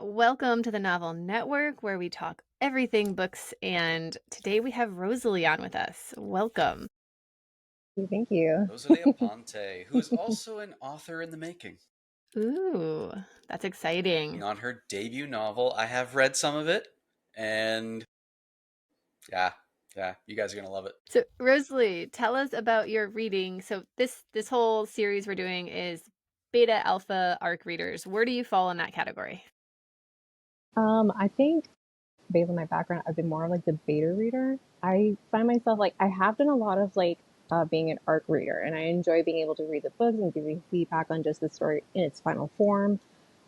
Welcome to the Novel Network, where we talk everything books. And today we have Rosaly on with us. Welcome. Thank you. Rosaly Aponte, who is also an author in the making. Ooh, that's exciting. On her debut novel, I have read some of it, and yeah, you guys are gonna love it. So, Rosaly, tell us about your reading. So, this whole series we're doing is beta, alpha, arc readers. Where do you fall in that category? I think based on my background, I've been more like the beta reader. I find myself like I have done a lot of being an arc reader, and I enjoy being able to read the books and giving feedback on just the story in its final form.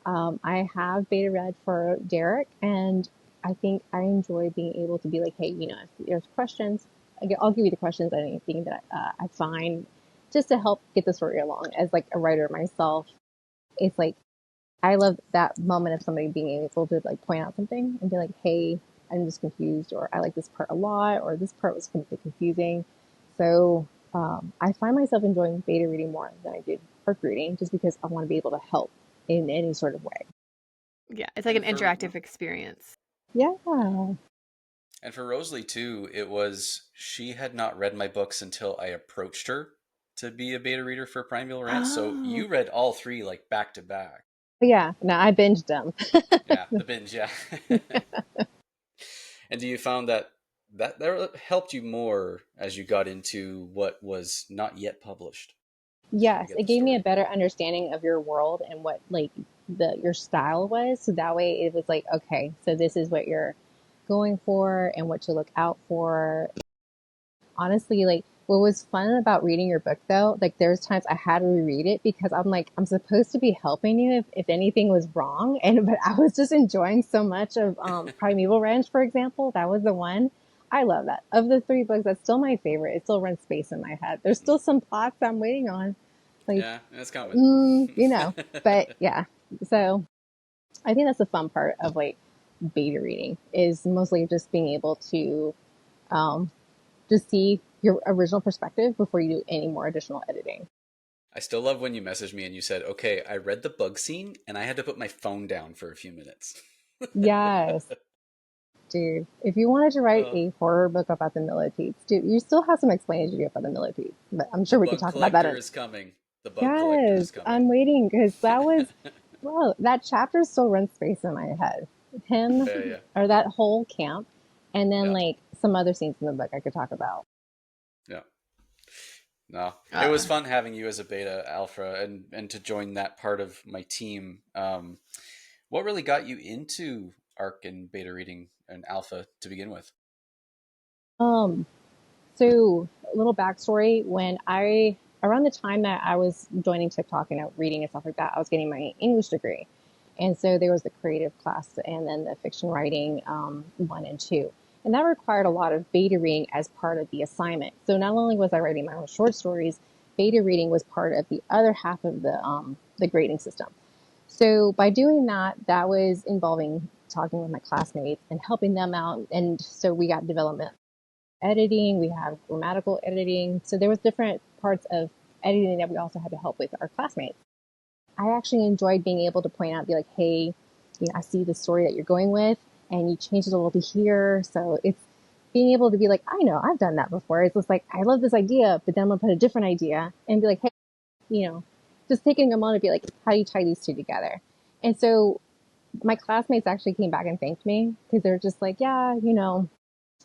I have beta read for Derek, and I think I enjoy being able to be like, hey, if there's questions, I'll give you the questions, anything that I find just to help get the story along. As like a writer myself, it's like I love that moment of somebody being able to like point out something and be like, hey, I'm just confused, or I like this part a lot, or this part was a bit confusing. So I find myself enjoying beta reading more than I did arc reading just because I want to be able to help in any sort of way. Yeah, it's like an And for interactive experience. Yeah. yeah, and for Rosalie too, it was she had not read my books until I approached her to be a beta reader for Primeval Rant. So Oh, you read all three like back to back. Yeah. No, I binged them. Yeah, the binge. Yeah. And do you found that helped you more as you got into what was not yet published to Yes, get it the gave me a story? better understanding of your world and what like the your style was. So that way it was like, okay, so this is what you're going for and what to look out for. Honestly, like what was fun about reading your book though, like there's times I had to reread it because I'm like, I'm supposed to be helping you if anything was wrong. And but I was just enjoying so much of Primeval Ranch, for example. That was the one. I love that. Of the three books, that's still my favorite. It still runs space in my head. There's still some plots I'm waiting on. Like, Yeah, it's coming. you know, but yeah. So I think that's the fun part of like beta reading is mostly just being able to um, just see your original perspective before you do any more additional editing. I still love when you messaged me and you said, "Okay, I read the bug scene and I had to put my phone down for a few minutes." Yes, dude. If you wanted to write Well, a horror book about the millipedes, dude, you still have some explaining to do about the millipedes. But I'm the sure we could bug talk about that. collector is coming. The bug collector Yes, is coming. I'm waiting because that was, well, that chapter still runs space in my head. Him Yeah. or that whole camp, and then Yeah. like some other scenes in the book I could talk about. Yeah. No, it was uh, fun having you as a beta alpha and to join that part of my team. What really got you into ARC and beta reading and alpha to begin with? Um, So, a little backstory when around the time that I was joining TikTok and reading and stuff like that, I was getting my English degree. And so there was the creative class and then the fiction writing one and two. And that required a lot of beta reading as part of the assignment. So not only was I writing my own short stories, beta reading was part of the other half of the grading system. So by doing that, that was involving talking with my classmates and helping them out. And so we got development editing, we have grammatical editing. So there was different parts of editing that we also had to help with our classmates. I actually enjoyed being able to point out, be like, hey, I see the story that you're going with, and you changed it a little bit here. So it's being able to be like, I know, I've done that before. It's just like, I love this idea, but then I'm gonna put a different idea and be like, hey, you know, just taking a moment to be like, how do you tie these two together? And so my classmates actually came back and thanked me because they're just like, yeah,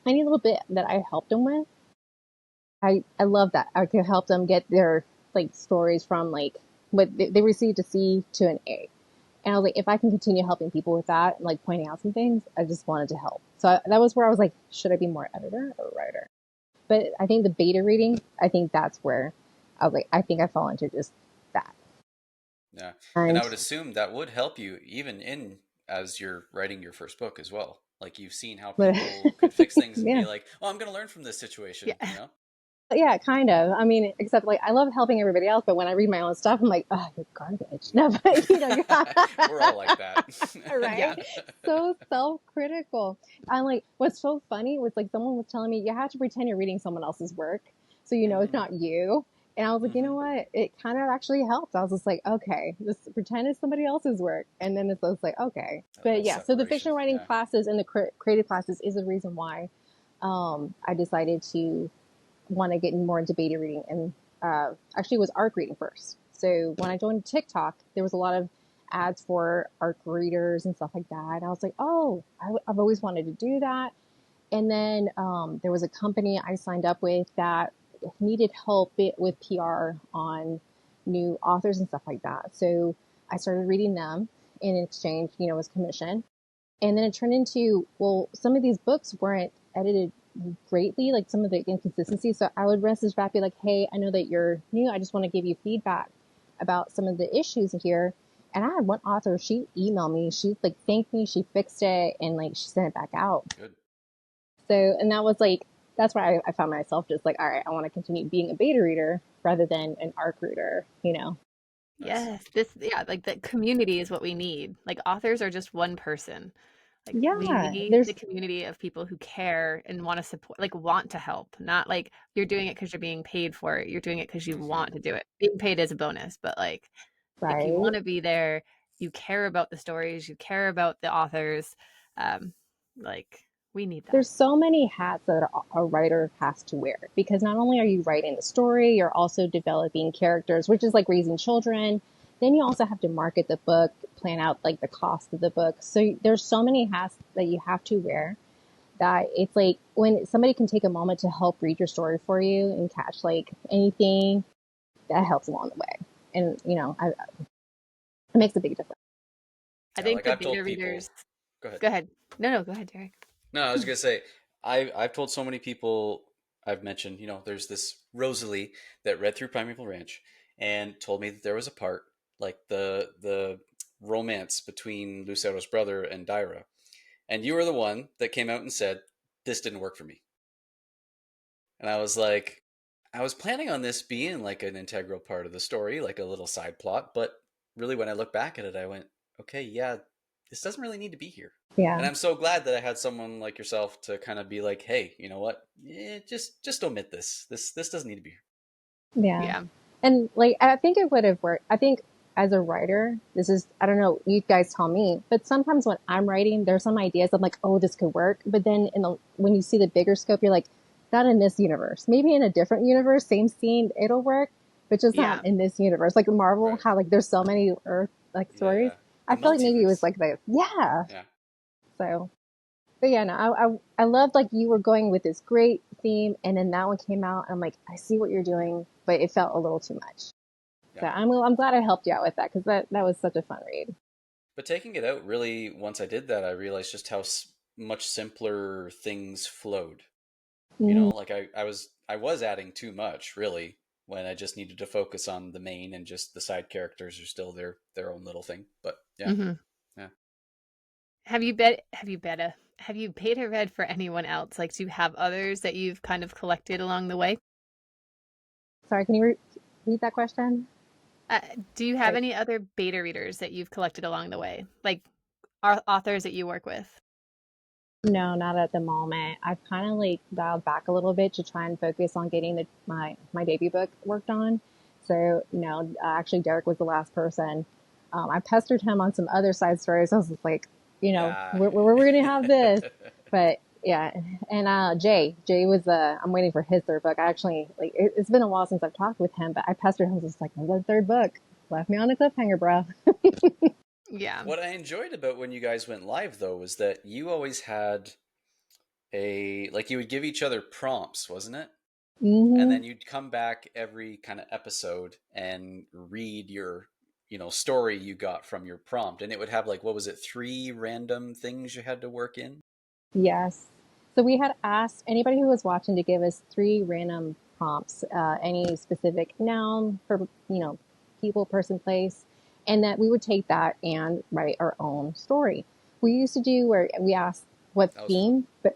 any little bit that I helped them with, I love that. I could help them get their like stories from like what they received a C to an A. And I was like, if I can continue helping people with that and like pointing out some things, I just wanted to help. So that was where I was like, should I be more editor or writer? But I think the beta reading, I think that's where I was like, I think I fall into just that. Yeah, and I And would assume that would help you even in as you're writing your first book as well. Like you've seen how but people could fix things and yeah, be like, "Oh, I'm going to learn from this situation," you yeah. know? yeah, kind of. I mean, except like I love helping everybody else, but when I read my own stuff, I'm like, oh, you're garbage. No, but you're We're all like that. Yeah. right. So self-critical. I'm like, what's so funny was like someone was telling me you have to pretend you're reading someone else's work, so it's Mhm. not you. And I was like, you know Hmm. what? It kind of actually helped. I was just like, okay, just pretend it's somebody else's work. And then it's just like, okay. A But little yeah, so the separation. fiction writing Yeah. classes and the creative classes is the reason why I decided to want to get more into beta reading. And actually, it was ARC reading first. So when I joined TikTok, there was a lot of ads for ARC readers and stuff like that. And I was like, oh, I've always wanted to do that. And then there was a company I signed up with that needed help with PR on new authors and stuff like that. So I started reading them in exchange, was commission. And then it turned into, well, some of these books weren't edited greatly, like some of the inconsistencies. So I would message back, be like, hey, I know that you're new. I just want to give you feedback about some of the issues here. And I had one author, she emailed me, she like thanked me, she fixed it, and like she sent it back out. Good. So, and that was like, that's where I found myself just like, all right, I want to continue being a beta reader rather than an ARC reader. Nice. Yes, this yeah, like the community is what we need. Like authors are just one person. Like we Yeah, need the there's, community of people who care and want to support, like want to help, not like you're doing it because you're being paid for it. You're doing it because you Hmm. want to do it. Being paid is a bonus, but like if you right. want to be there, you care about the stories, you care about the authors. Um, like we need that. There's so many hats that a writer has to wear because not only are you writing the story, you're also developing characters, which is like raising children. Then you also have to market the book, plan out like the cost of the book. So there's so many hats that you have to wear that it's like when somebody can take a moment to help read your story for you and catch like anything that helps along the way. And, it makes a big difference. I Yeah, think like the I've beta told people. readers. Go ahead. Go ahead. No, no, go ahead, Derek. No, I was gonna say I've told so many people. I've mentioned, there's this Rosaly that read through Primeval Ranch and told me that there was a part like the romance between Lucero's brother and Dyra, and you were the one that came out and said this didn't work for me, and I was like, I was planning on this being like an integral part of the story, like a little side plot, but really when I look back at it, I went, okay, yeah, this doesn't really need to be here. And Yeah. I'm so glad that I had someone like yourself to kind of be like, hey, you know what? Just omit this. This doesn't need to be here. Yeah. Yeah. And like, I think it would have worked. I think as a writer, this is, I don't know, you guys tell me, but sometimes when I'm writing, there's some ideas I'm like, oh, this could work. But then when you see the bigger scope, you're like, not in this universe. Maybe in a different universe, same scene, it'll work, but just not Yeah. in this universe. Like Marvel, Right. how like there's so many Earth like stories. Yeah. I The feel like maybe it was multiverse. like the, yeah. Yeah. So, but yeah, no, I loved like you were going with this great theme and then that one came out and I'm like, I see what you're doing, but it felt a little too much. Yeah. So I'm glad I helped you out with that because that was such a fun read. But taking it out, really, once I did that, I realized just how much simpler things flowed. Mm-hmm. Like I was adding too much, really, when I just needed to focus on the main and just the side characters are still their own little thing. But yeah, Hmm. yeah. Have you beta read for anyone else? Like, do you have others that you've kind of collected along the way? Sorry, can you repeat that question? Uh, do you have Sorry. any other beta readers that you've collected along the way? Like authors that you work with? No, not at the moment. I've kind of like dialed back a little bit to try and focus on getting my debut book worked on. So no, actually Derek was the last person. I pestered him on some other side stories. I was just like, Yeah. where we're gonna have this, but yeah. And Jay was I'm waiting for his third book. I actually like it's been a while since I've talked with him, but I pestered him just like, when's the third book? Left me on a cliffhanger, bro. Yeah. What I enjoyed about when you guys went live though was that you always had a like you would give each other prompts, wasn't it? And Hmm. then you'd come back every kind of episode and read your story you got from your prompt, and it would have like, what was it, three random things you had to work in. Yes. So we had asked anybody who was watching to give us three random prompts, any specific noun for, people, person, place, and that we would take that and write our own story. We used to do where we asked what That was fun. theme,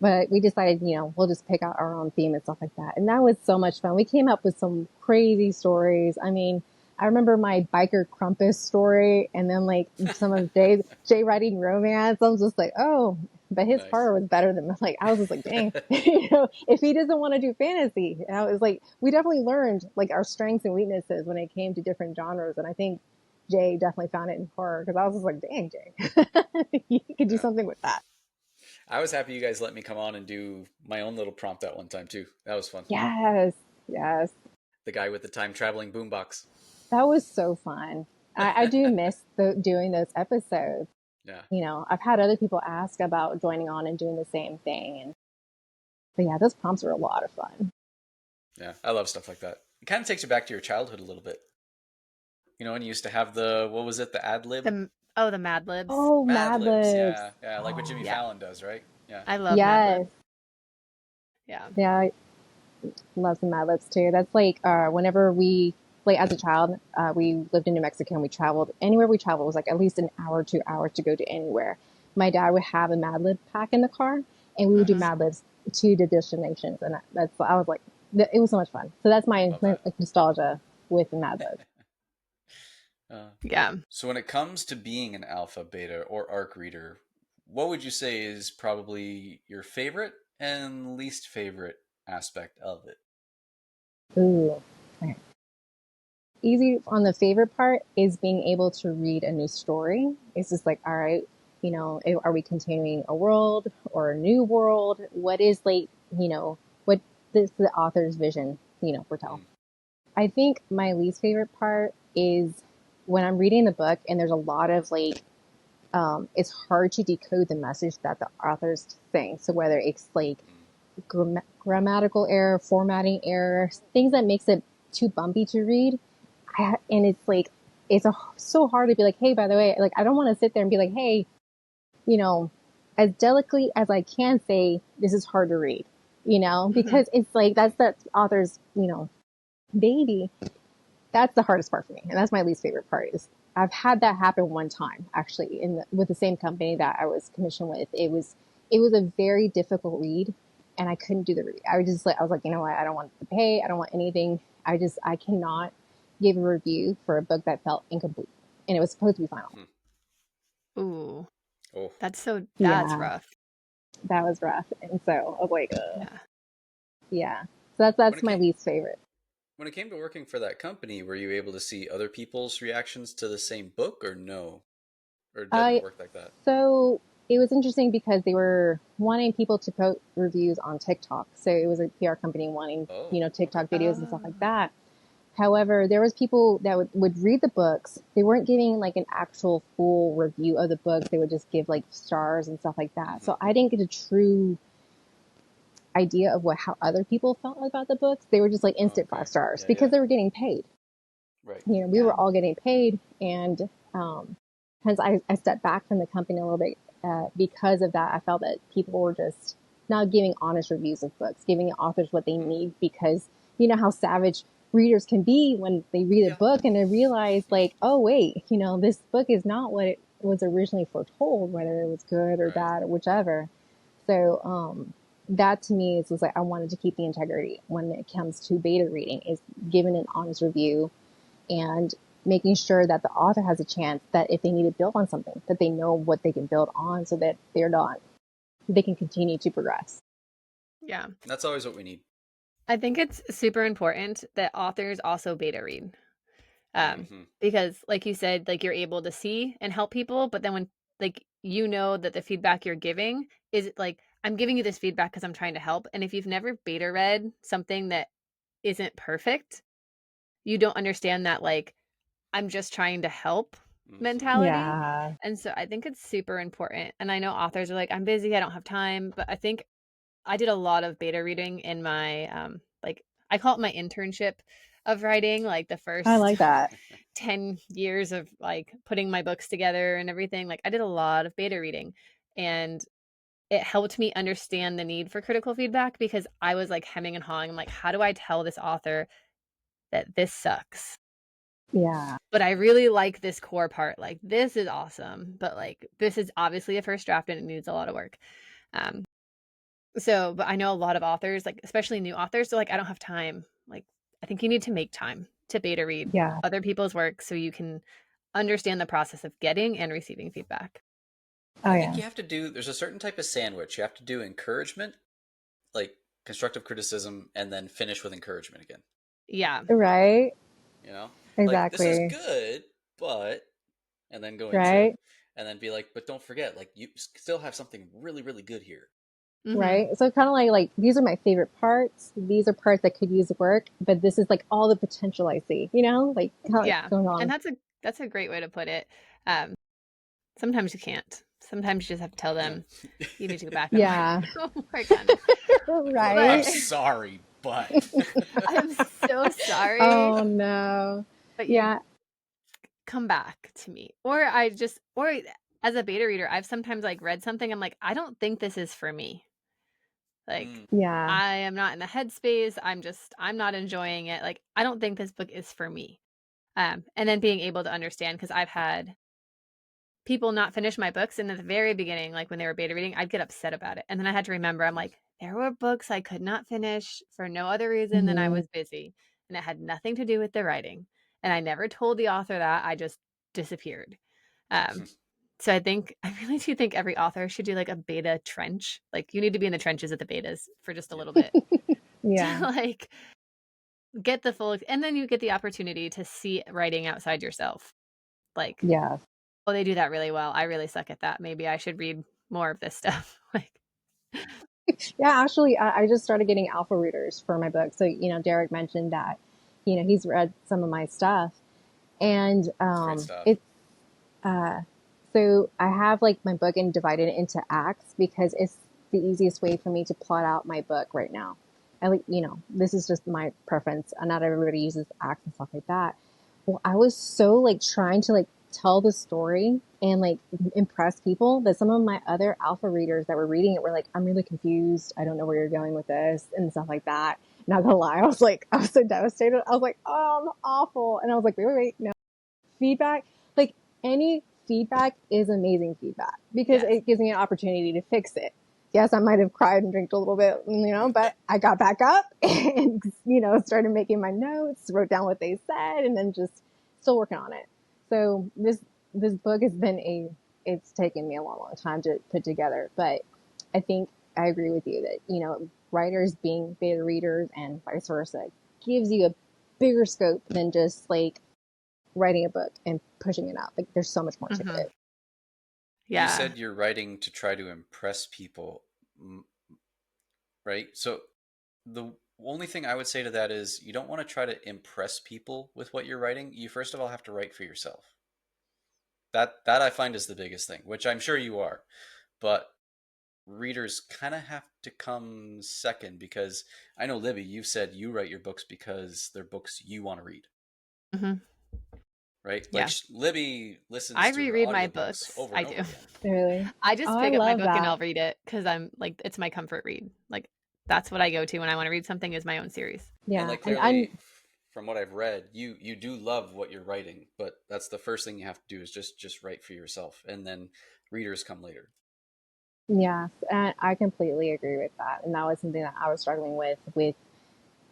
but we decided, we'll just pick out our own theme and stuff like that. And that was so much fun. We came up with some crazy stories. I mean, I remember my biker Crumpus story and then like some of Jay writing romance. I was just like, oh, but his Nice. horror was better than like I was just like, dang, if he doesn't want to do fantasy, and I was like, we definitely learned like our strengths and weaknesses when it came to different genres, and I think Jay definitely found it in horror because I was just like, dang, Jay, you could do Yeah. something with that. I was happy you guys let me come on and do my own little prompt that one time too. That was fun. Yes, yes, The guy with the time traveling boombox. that was so fun. I do miss doing those episodes. Yeah. I've had other people ask about joining on and doing the same thing, and but yeah, those prompts were a lot of fun. Yeah. I love stuff like that. It kind of takes you back to your childhood a little bit. You know, and you used to have the, what was it, the ad lib? The Mad Libs. Oh, Mad Mad libs. Libs. Yeah. Yeah. Like what Oh, Jimmy Yeah, Fallon does, right? Yeah. I love Mad Libs. yes. Yeah. Yeah, I love some Mad Libs too. That's like whenever we, like as a child, we lived in New Mexico and we traveled anywhere we traveled was like at least an hour, 2 hours to go to anywhere. My dad would have a Mad Lib pack in the car and we would do Hmm. Nice. Mad Libs to the destinations. And I was like, it was so much fun. So that's Love my that. like, nostalgia with Mad Libs. Uh, Yeah. so when it comes to being an alpha, beta, or arc reader, what would you say is probably your favorite and least favorite aspect of it? Ooh. Okay. Easy on the favorite part is being able to read a new story. It's just like, all right, are we continuing a world or a new world? What is like, what is the author's vision, foretell? Mm, I think my least favorite part is when I'm reading the book and there's a lot of like, it's hard to decode the message that the author's saying. So whether it's like mm, grammatical error, formatting error, things that makes it too bumpy to read, and it's like so hard to be like, hey, by the way, like I don't want to sit there and be like, hey, you know, as delicately as I can say, this is hard to read, Hmm. because it's like that's that author's, baby. That's the hardest part for me, and that's my least favorite part. Is I've had that happen one time actually with the same company that I was commissioned with. It was a very difficult read, and I couldn't do the read. I was like, you know what? I don't want to pay. I don't want anything. I cannot give a review for a book that felt incomplete, and it was supposed to be final. mm. Ooh, Oh, that's Yeah, rough. that was rough, and so I was like, Yeah. yeah. So when that's it my came least favorite. when it came to working for that company, were you able to see other people's reactions to the same book, or no, or did not I work like that? So it was interesting because they were wanting people to put reviews on TikTok. So it was a PR company wanting, Oh, okay. TikTok videos and stuff like Uh, that. However, there was people that would read the books. They weren't giving like an actual full review of the books. They would just give like stars and stuff like that. Hmm. So I didn't get a true idea of how other people felt about the books. They were just like instant Okay. 5 stars Yeah, because yeah. they were getting paid. Right. We were yeah. all getting paid, and hence I stepped back from the company a little bit because of that. I felt that people were just not giving honest reviews of books, giving authors what they Mm. need because you know how savage readers can be when they read a Yeah. book and they realize like, oh wait, this book is not what it was originally foretold, whether it was good or Right. bad or whichever. So that to me is like I wanted to keep the integrity when it comes to beta reading is giving an honest review and making sure that the author has a chance that if they need to build on something, that they know what they can build on so that they can continue to progress. Yeah. That's always what we need. I think it's super important that authors also beta read. Hmm. Because like you said, like you're able to see and help people, but then when like that the feedback you're giving is like I'm giving you this feedback because I'm trying to help. And if you've never beta read something that isn't perfect, you don't understand that like I'm just trying to help Hmm. mentality. Yeah, And so I think it's super important. And I know authors are like, I'm busy, I don't have time. But I think I did a lot of beta reading in my like I call it my internship of writing, like the I first like that. 10 years of like putting my books together and everything. Like I did a lot of beta reading and it helped me understand the need for critical feedback because I was like hemming and hawing. I'm like, how do I tell this author that this sucks? Yeah, But I really like this core part. Like this is awesome, but like this is obviously a first draft and it needs a lot of work. Um, but I know a lot of authors, like especially new authors, so like I don't have time. Like I think you need to make time to beta read yeah. other people's work so you can understand the process of getting and receiving feedback. Oh I think yeah. you have to do. There's a certain type of sandwich. You have to do encouragement, like constructive criticism, and then finish with encouragement again. Yeah. Right. You know, like this is Exactly. good, but and then go into Right. and then be like, but don't forget, like you still have something really, really good here. Mhm. Right. So kind of like these are my favorite parts. These are parts that could use work, but this is like all the potential I see. Like kind of like Yeah. going And on. that's a great way to put it. Um, sometimes you can't. Sometimes you just have to tell Yeah. them you need to go back and Yeah. work on it. Look, But I'm Right. sorry, but I'm so sorry, Oh no. but you Yeah. come back to me. Or as a beta reader, I've sometimes like read something, I'm like, I don't think this is for me. Like, mm, Yeah. I am not in the headspace. I'm not enjoying it. Like, I don't think this book is for me. And then being able to understand, because I've had people not finish my books, and at the very beginning, like when they were beta reading, I'd get upset about it. And then I had to remember, I'm like, there were books I could not finish for no other reason than I Hmm. was busy. And it had nothing to do with the writing. And I never told the author that. I just disappeared. Um, so I really do think every author should do like a beta trench. Like you need to be in the trenches at the betas for just a yeah. little bit to Yeah. like get the full, and then you get the opportunity to see writing outside yourself. Like, Yeah. oh, they do that really well. I really suck at that. Maybe I should read more of this stuff. Like, Yeah. Actually, I just started getting alpha readers for my book. So, Derek mentioned that, he's read some of my stuff and, It's great stuff. it's, uh, so I have like my book and divided it into acts because it's the easiest way for me to plot out my book right now. I like, this is just my preference. Not everybody uses acts and stuff like that. Well, I was so like trying to like tell the story and like impress people that some of my other alpha readers that were reading it were like, I'm really confused. I don't know where you're going with this and stuff like that. Not gonna lie, I was so devastated. I was like, oh, I'm awful. And I was like, wait, no feedback. Like any feedback is amazing feedback because yes. it gives me an opportunity to fix it. Yes, I might have cried and drank a little bit, but I got back up and, started making my notes, wrote down what they said, and then just still working on it. So this book has been it's taken me a long, long time to put together, but I think I agree with you that, writers being beta readers and vice versa gives you a bigger scope than just like writing a book and pushing it out. Like there's so much more to Hmm. it. You Yeah. said you're writing to try to impress people, right? So the only thing I would say to that is you don't want to try to impress people with what you're writing. You first of all have to write for yourself. That I find is the biggest thing, which I'm sure you are. But readers kind of have to come second because I know Libby, you've said you write your books because they're books you want to read, Hmm. right? Like Yeah. Libby I listens to her reread my audiobooks books. over I and do. over again. Really? I Oh, just I pick up my love book and that. I'll read it because I'm like, it's my comfort read. Like, that's what I go to when I want to read something is my own series. And Yeah. like And I'm, clearly from what I've read, you do love what you're writing, but that's the first thing you have to do is just write for yourself and then readers come later. yes, and I completely agree with that. And that was something that I was struggling with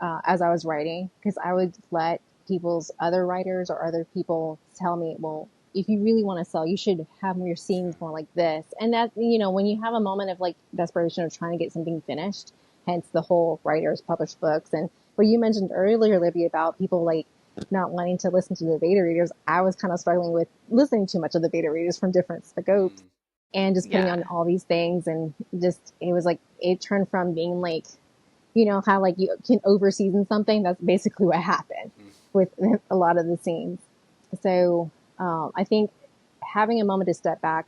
as I was writing, because I would let people's other writers or other people tell me, well, if you really want to sell, you should have your scenes more like this. And that, when you have a moment of like desperation of trying to get something finished, hence the whole writers publish books. And what you mentioned earlier, Libby, about people like not wanting to listen to the beta readers, I was kind of struggling with listening too much of the beta readers from different scopes Mm, and just putting on Yeah. all these things. And just, it was like, it turned from being like, how like you can over season something. That's basically what happened mm, with a lot of the scenes. So I think having a moment to step back,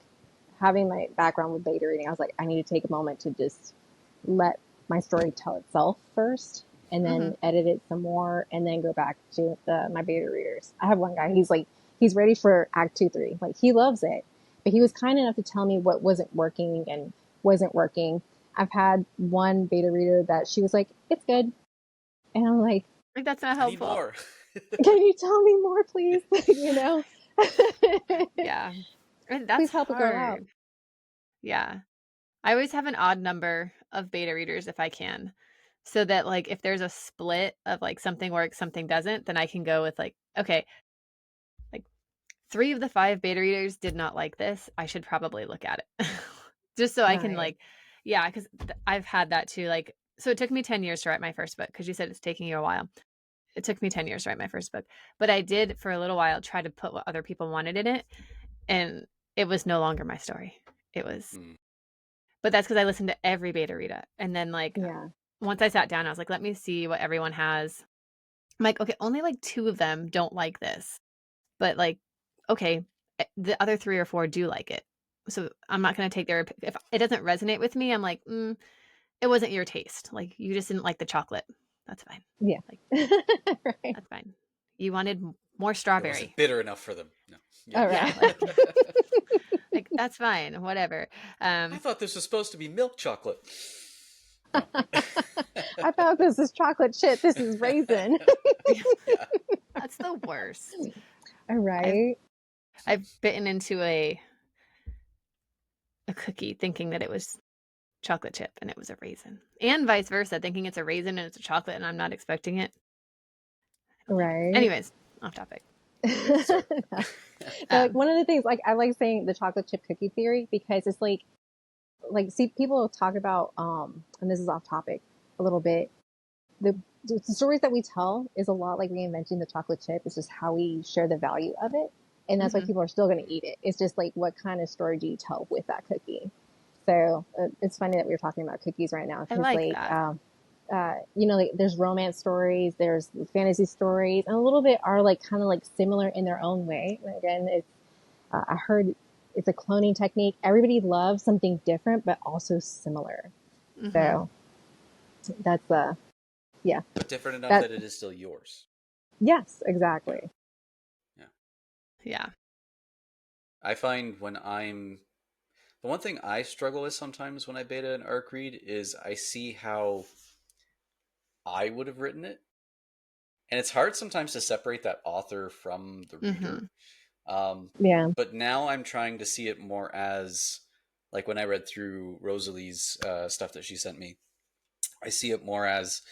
having my background with beta reading, I was like, I need to take a moment to just let my story tell itself first, and Hmm. then edit it some more, and then go back to my beta readers. I have one guy. He's ready for Act 2, 3. Like he loves it, but he was kind enough to tell me what wasn't working and wasn't working. I've had one beta reader that she was like, "It's good," and I'm like, Like, that's not I need helpful. more. "Can you tell me more, please?" Yeah. And that's Please help a girl out. hard. Yeah. I always have an odd number of beta readers if I can. So that like if there's a split of like something works, something doesn't, then I can go with like, okay, like 3 of the 5 beta readers did not like this. I should probably look at it. Just so I can, Nice. like, yeah, because I've had that too. Like, so it took me 10 years to write my first book because you said it's taking you a while. It took me 10 years to write my first book, but I did for a little while try to put what other people wanted in it, and it was no longer my story. It was, Mm. but that's because I listened to every beta reader, and then like Yeah. once I sat down, I was like, let me see what everyone has. I'm like, okay, only like 2 of them don't like this, but like, okay, the other 3 or 4 do like it. So I'm not going to take their, if it doesn't resonate with me, I'm like, it wasn't your taste. Like, you just didn't like the chocolate. That's fine. Yeah. Like, Right. that's fine. You wanted more It wasn't strawberry. bitter enough for them. No. Yeah. All Yeah, right. like that's fine. Whatever. I Um, thought this was supposed to be milk chocolate. No. I thought this is chocolate chip. This is raisin. Yeah. that's the worst. All I've right. I've bitten into a cookie thinking that it was chocolate chip and it was a raisin, and vice versa, thinking it's a raisin and it's a chocolate and I'm not expecting it. I don't like it. Right. Anyways, off topic. Yeah. Sorry. No, like Um, one of the things, like I like saying the chocolate chip cookie theory because it's like see people talk about and this is off topic a little bit. The the stories that we tell is a lot like reinventing the chocolate chip. It's just how we share the value of it, and that's why mhm. people are still going to eat it. It's just like what kind of story do you tell with that cookie? So it's funny that we are talking about cookies right now I because like like that. like there's romance stories, there's fantasy stories, and a little bit are like kind of like similar in their own way. And again, it's I heard it's a cloning technique. Everybody loves something different, but also similar. Mhm. So that's yeah, But different enough that that it is still yours. yes, Yeah. exactly. Yeah. Yeah. I find when I'm the one thing I struggle with sometimes when I beta an arc read is I see how I would have written it. And it's hard sometimes to separate that author from the reader. Mhm. Um, Yeah, but now I'm trying to see it more as like when I read through Rosaly's stuff that she sent me, I see it more as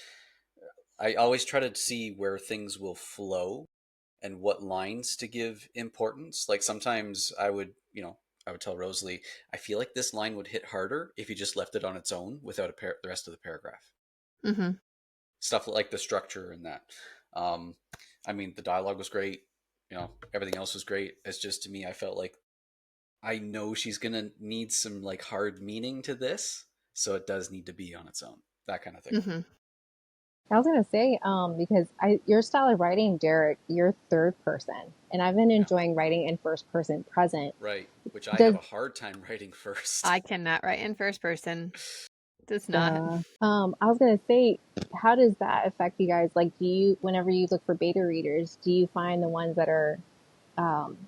I always try to see where things will flow and what lines to give importance. Like sometimes I would tell Rosalie, I feel like this line would hit harder if you just left it on its own without the rest of the paragraph. Mhm. Stuff like the structure and that. Um, I mean, the dialogue was great. Everything else was great. It's just to me, I felt like I know she's gonna need some like hard meaning to this, so it does need to be on its own. That kind of thing. Mhm. I was gonna say because I your style of writing, Derek, you're third person, and I've been Yeah. enjoying writing in first person present. Right. Which I have Does a hard time writing first. I cannot write in first person. Does not. I was gonna say, how does that affect you guys? Like, do you whenever you look for beta readers, do you find the ones that are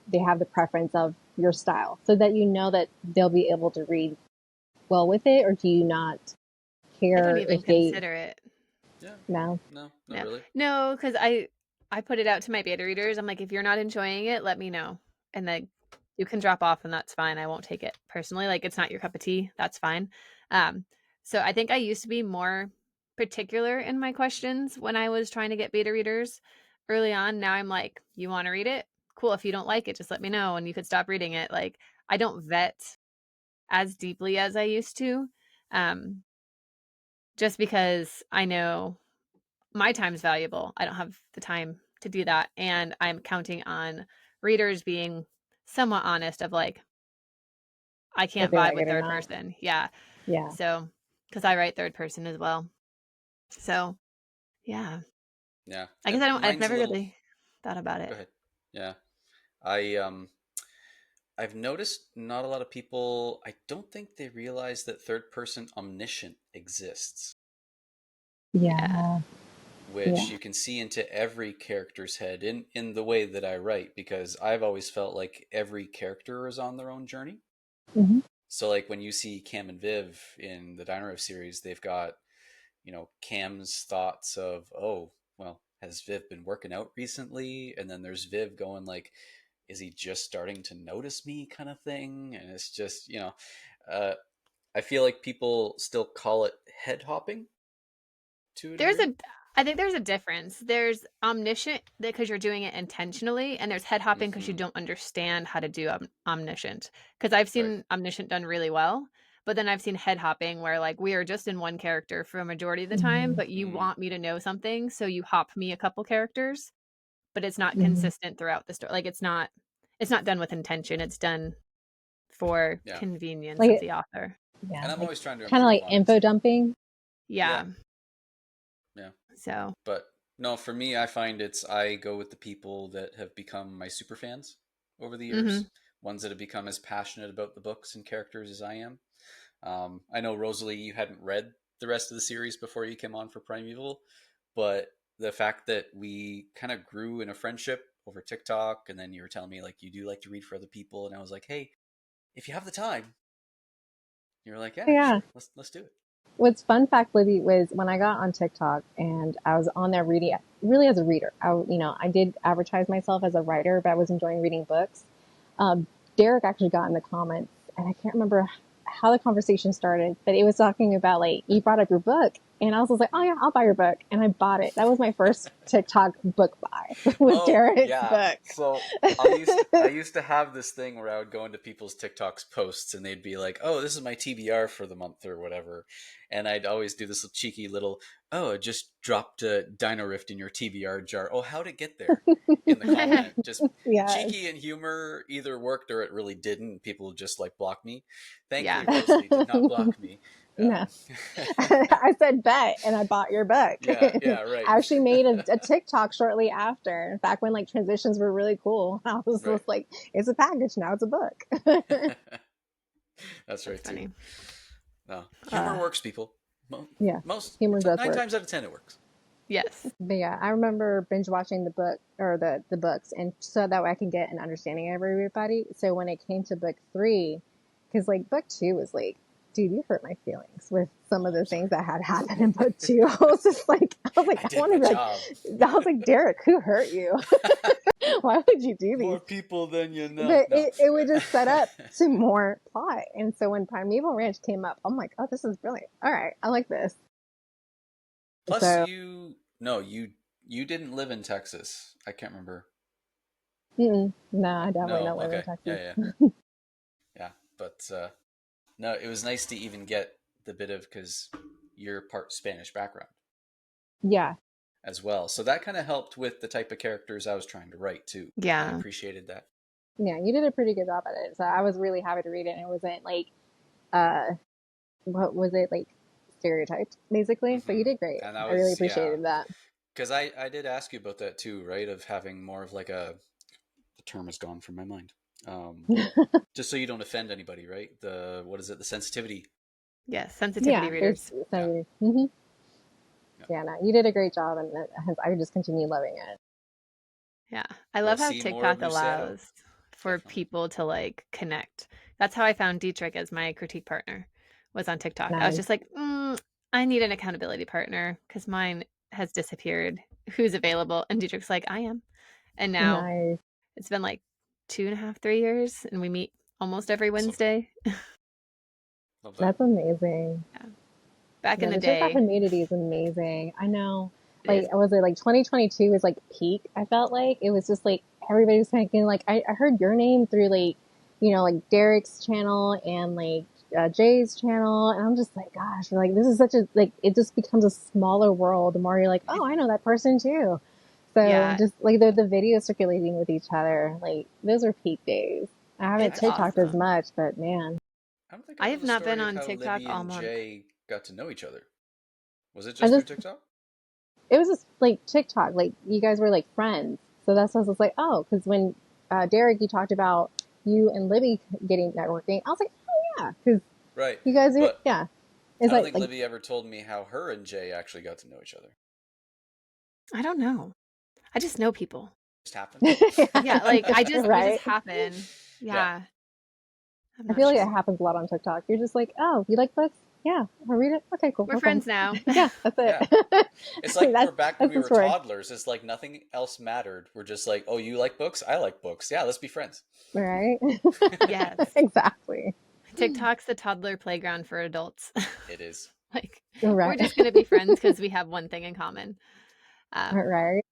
they have the preference of your style, so that you know that they'll be able to read well with it, or do you not I don't care even if they consider it. Yeah. no? No, not No. really. No, because I put it out to my beta readers. I'm like, if you're not enjoying it, let me know. And then you can drop off and that's fine. I won't take it personally. Like it's not your cup of tea. That's fine. Um, so I think I used to be more particular in my questions when I was trying to get beta readers early on. Now I'm like, you want to read it? Cool. If you don't like it, just let me know and you could stop reading it. Like I don't vet as deeply as I used to. Um, just because I know my time's valuable. I don't have the time to do that. And I'm counting on readers being somewhat honest of like, I If can't they vibe like with it or third not? person. Yeah. Yeah. So, because I write third person as well. So, yeah. Yeah. I guess And I've mine's a never little really thought about go it. ahead. Yeah. I've noticed not a lot of people I don't think they realize that third person omniscient exists, Yeah. Yeah. which Yeah. you can see into every character's head in the way that I write, because I've always felt like every character is on their own journey. Hmm. So like when you see Cam and Viv in the Dino Rev series, they've got, Cam's thoughts of, oh, well, has Viv been working out recently? And then there's Viv going like, is he just starting to notice me kind of thing? And it's just, uh, I feel like people still call it head hopping to a There's degree. I think there's a difference. There's omniscient because you're doing it intentionally, and there's head hopping because you Hmm. don't understand how to do omniscient. Because I've Right. seen omniscient done really well, but then I've seen head hopping where like we are just in one character for a majority of the time, Hmm. but you Mm. want me to know something, so you hop me a couple characters, but it's not Hmm. consistent throughout the story. Like it's not done with intention. It's done for Yeah. convenience of Like, the author. yeah, And I'm like always trying to kind of improve like on it info too. dumping. Yeah. Yeah. Yeah. So, But no, for me, I find I go with the people that have become my super fans over the years, mhm. ones that have become as passionate about the books and characters as I am. I know, Rosalie, you hadn't read the rest of the series before you came on for Primeval, but the fact that we kind of grew in a friendship over TikTok, and then you were telling me like you do like to read for other people, and I was like, hey, if you have the time, you're like, yeah, Yeah. sure, let's do it. What's fun fact, Libby, was when I got on TikTok and I was on there reading, really as a reader. I did advertise myself as a writer, but I was enjoying reading books. Um, Derek actually got in the comments, and I can't remember how the conversation started, but it was talking about like you brought up your book, and I was just like, oh Mm. yeah, I'll buy your book, and I bought it. That was my first TikTok book buy was Oh Derek's yeah. book. So I used to have this thing where I would go into people's TikToks posts and they'd be like, "Oh, this is my TBR for the month or whatever," and I'd always do this cheeky little, "Oh, I just dropped a Dino Rift in your TBR jar. Oh, how'd it get there?" In the comment, just Yes. cheeky and humor either worked or it really didn't. People just like block me. Yeah. Thankfully, Rosalie did not block me. No. I said bet and I bought your book. Yeah, I yeah, right, actually made a TikTok shortly after, back when like transitions were really cool. I was right. just like, it's a package, now it's a book. That's That's right too. funny. No, humor Uh, works, people. Yeah, Most humor does nine work. times out of 10, it works. yes. But yeah, I remember binge watching the book or the books, and so that way I can get an understanding of everybody. So when it came to book three, because like book two was like, dude, you hurt my feelings with some of Oh, the I'm sorry. things that had happened in book two. I I did want to my be like, job. I was like, Derek, who hurt you? Why would you do these? More people than you know. But No. it would just set up to more plot. And so when Primeval Ranch came up, I'm like, oh, this is brilliant. All right, I like this. Plus, So, you didn't live in Texas. I can't remember. no, I definitely No. don't live in Okay. Yeah. Texas. Yeah. Yeah. But no, it was nice to even get the bit of because you're part Spanish background Yeah, as well. So that kind of helped with the type of characters I was trying to write too. I Yeah. appreciated that. yeah, you did a pretty good job at it. So I was really happy to read it. And it wasn't like, uh, what was it like stereotyped basically? So you Hmm. did great. And I I really was, yeah, appreciated that. because I did ask you about that too, right? Of having more of like the term is gone from my mind. Just so you don't offend anybody, right? The what is it? The sensitivity. Yes. Sensitivity Yeah, there's readers. Yeah. so, Yeah. yeah, no, you did a great job, and I just continue loving it. Yeah. I We'll love how see more of TikTok Lucero. allows for Definitely. people to like connect. That's how I found Dietrich as my critique partner was on TikTok. I was Nice, just like, I need an accountability partner because mine has disappeared. Who's available? And Dietrich's like, I am. And now nice. it's been like 2.5, 3 years, and we meet almost every Awesome. Wednesday. Love that. That's amazing. Yeah. Back in Yeah, the the TikTok day, community is amazing. I know. it is. Like, was it like 2022 was like peak? I felt like it was just like everybody was making like I heard your name through like like Derek's channel and like Jay's channel, and I'm just like, gosh, like this is such a like it just becomes a smaller world the more you're like, oh, I know that person too. So Yeah, just like the videos circulating with each other, like those are peak days. I haven't it's Actually, TikToked as awesome. much, but man, I don't think I I know have the not been story of on how TikTok Libby all and month. Jay got to know each other. Was it I just through just TikTok? it was just like TikTok. Like you guys were like friends. So that's why I was like, oh, because when Derek, you talked about you and Libby getting networking, I was like, oh yeah, because Right. you guys are, But yeah. It's I don't like, think Libby ever told me how her and Jay actually got to know each other. I don't know. I just know people. Just happened. Yeah, like it just right. happened. Yeah. Yeah, I'm I not feel like it sure. happens a lot on TikTok. You're just like, oh, you like books? Yeah, I'll read it. Okay, cool, We're no problem. friends now. Yeah, that's Yeah. it. It's like we're that's back when that's we the were story. toddlers. It's like nothing else mattered. We're just like, oh, you like books? I like books. Yeah, let's be friends. Right? Yes. exactly. TikTok's the toddler playground for adults. It is. Like, we're Right. just gonna be friends because we have one thing in common. Um, Right.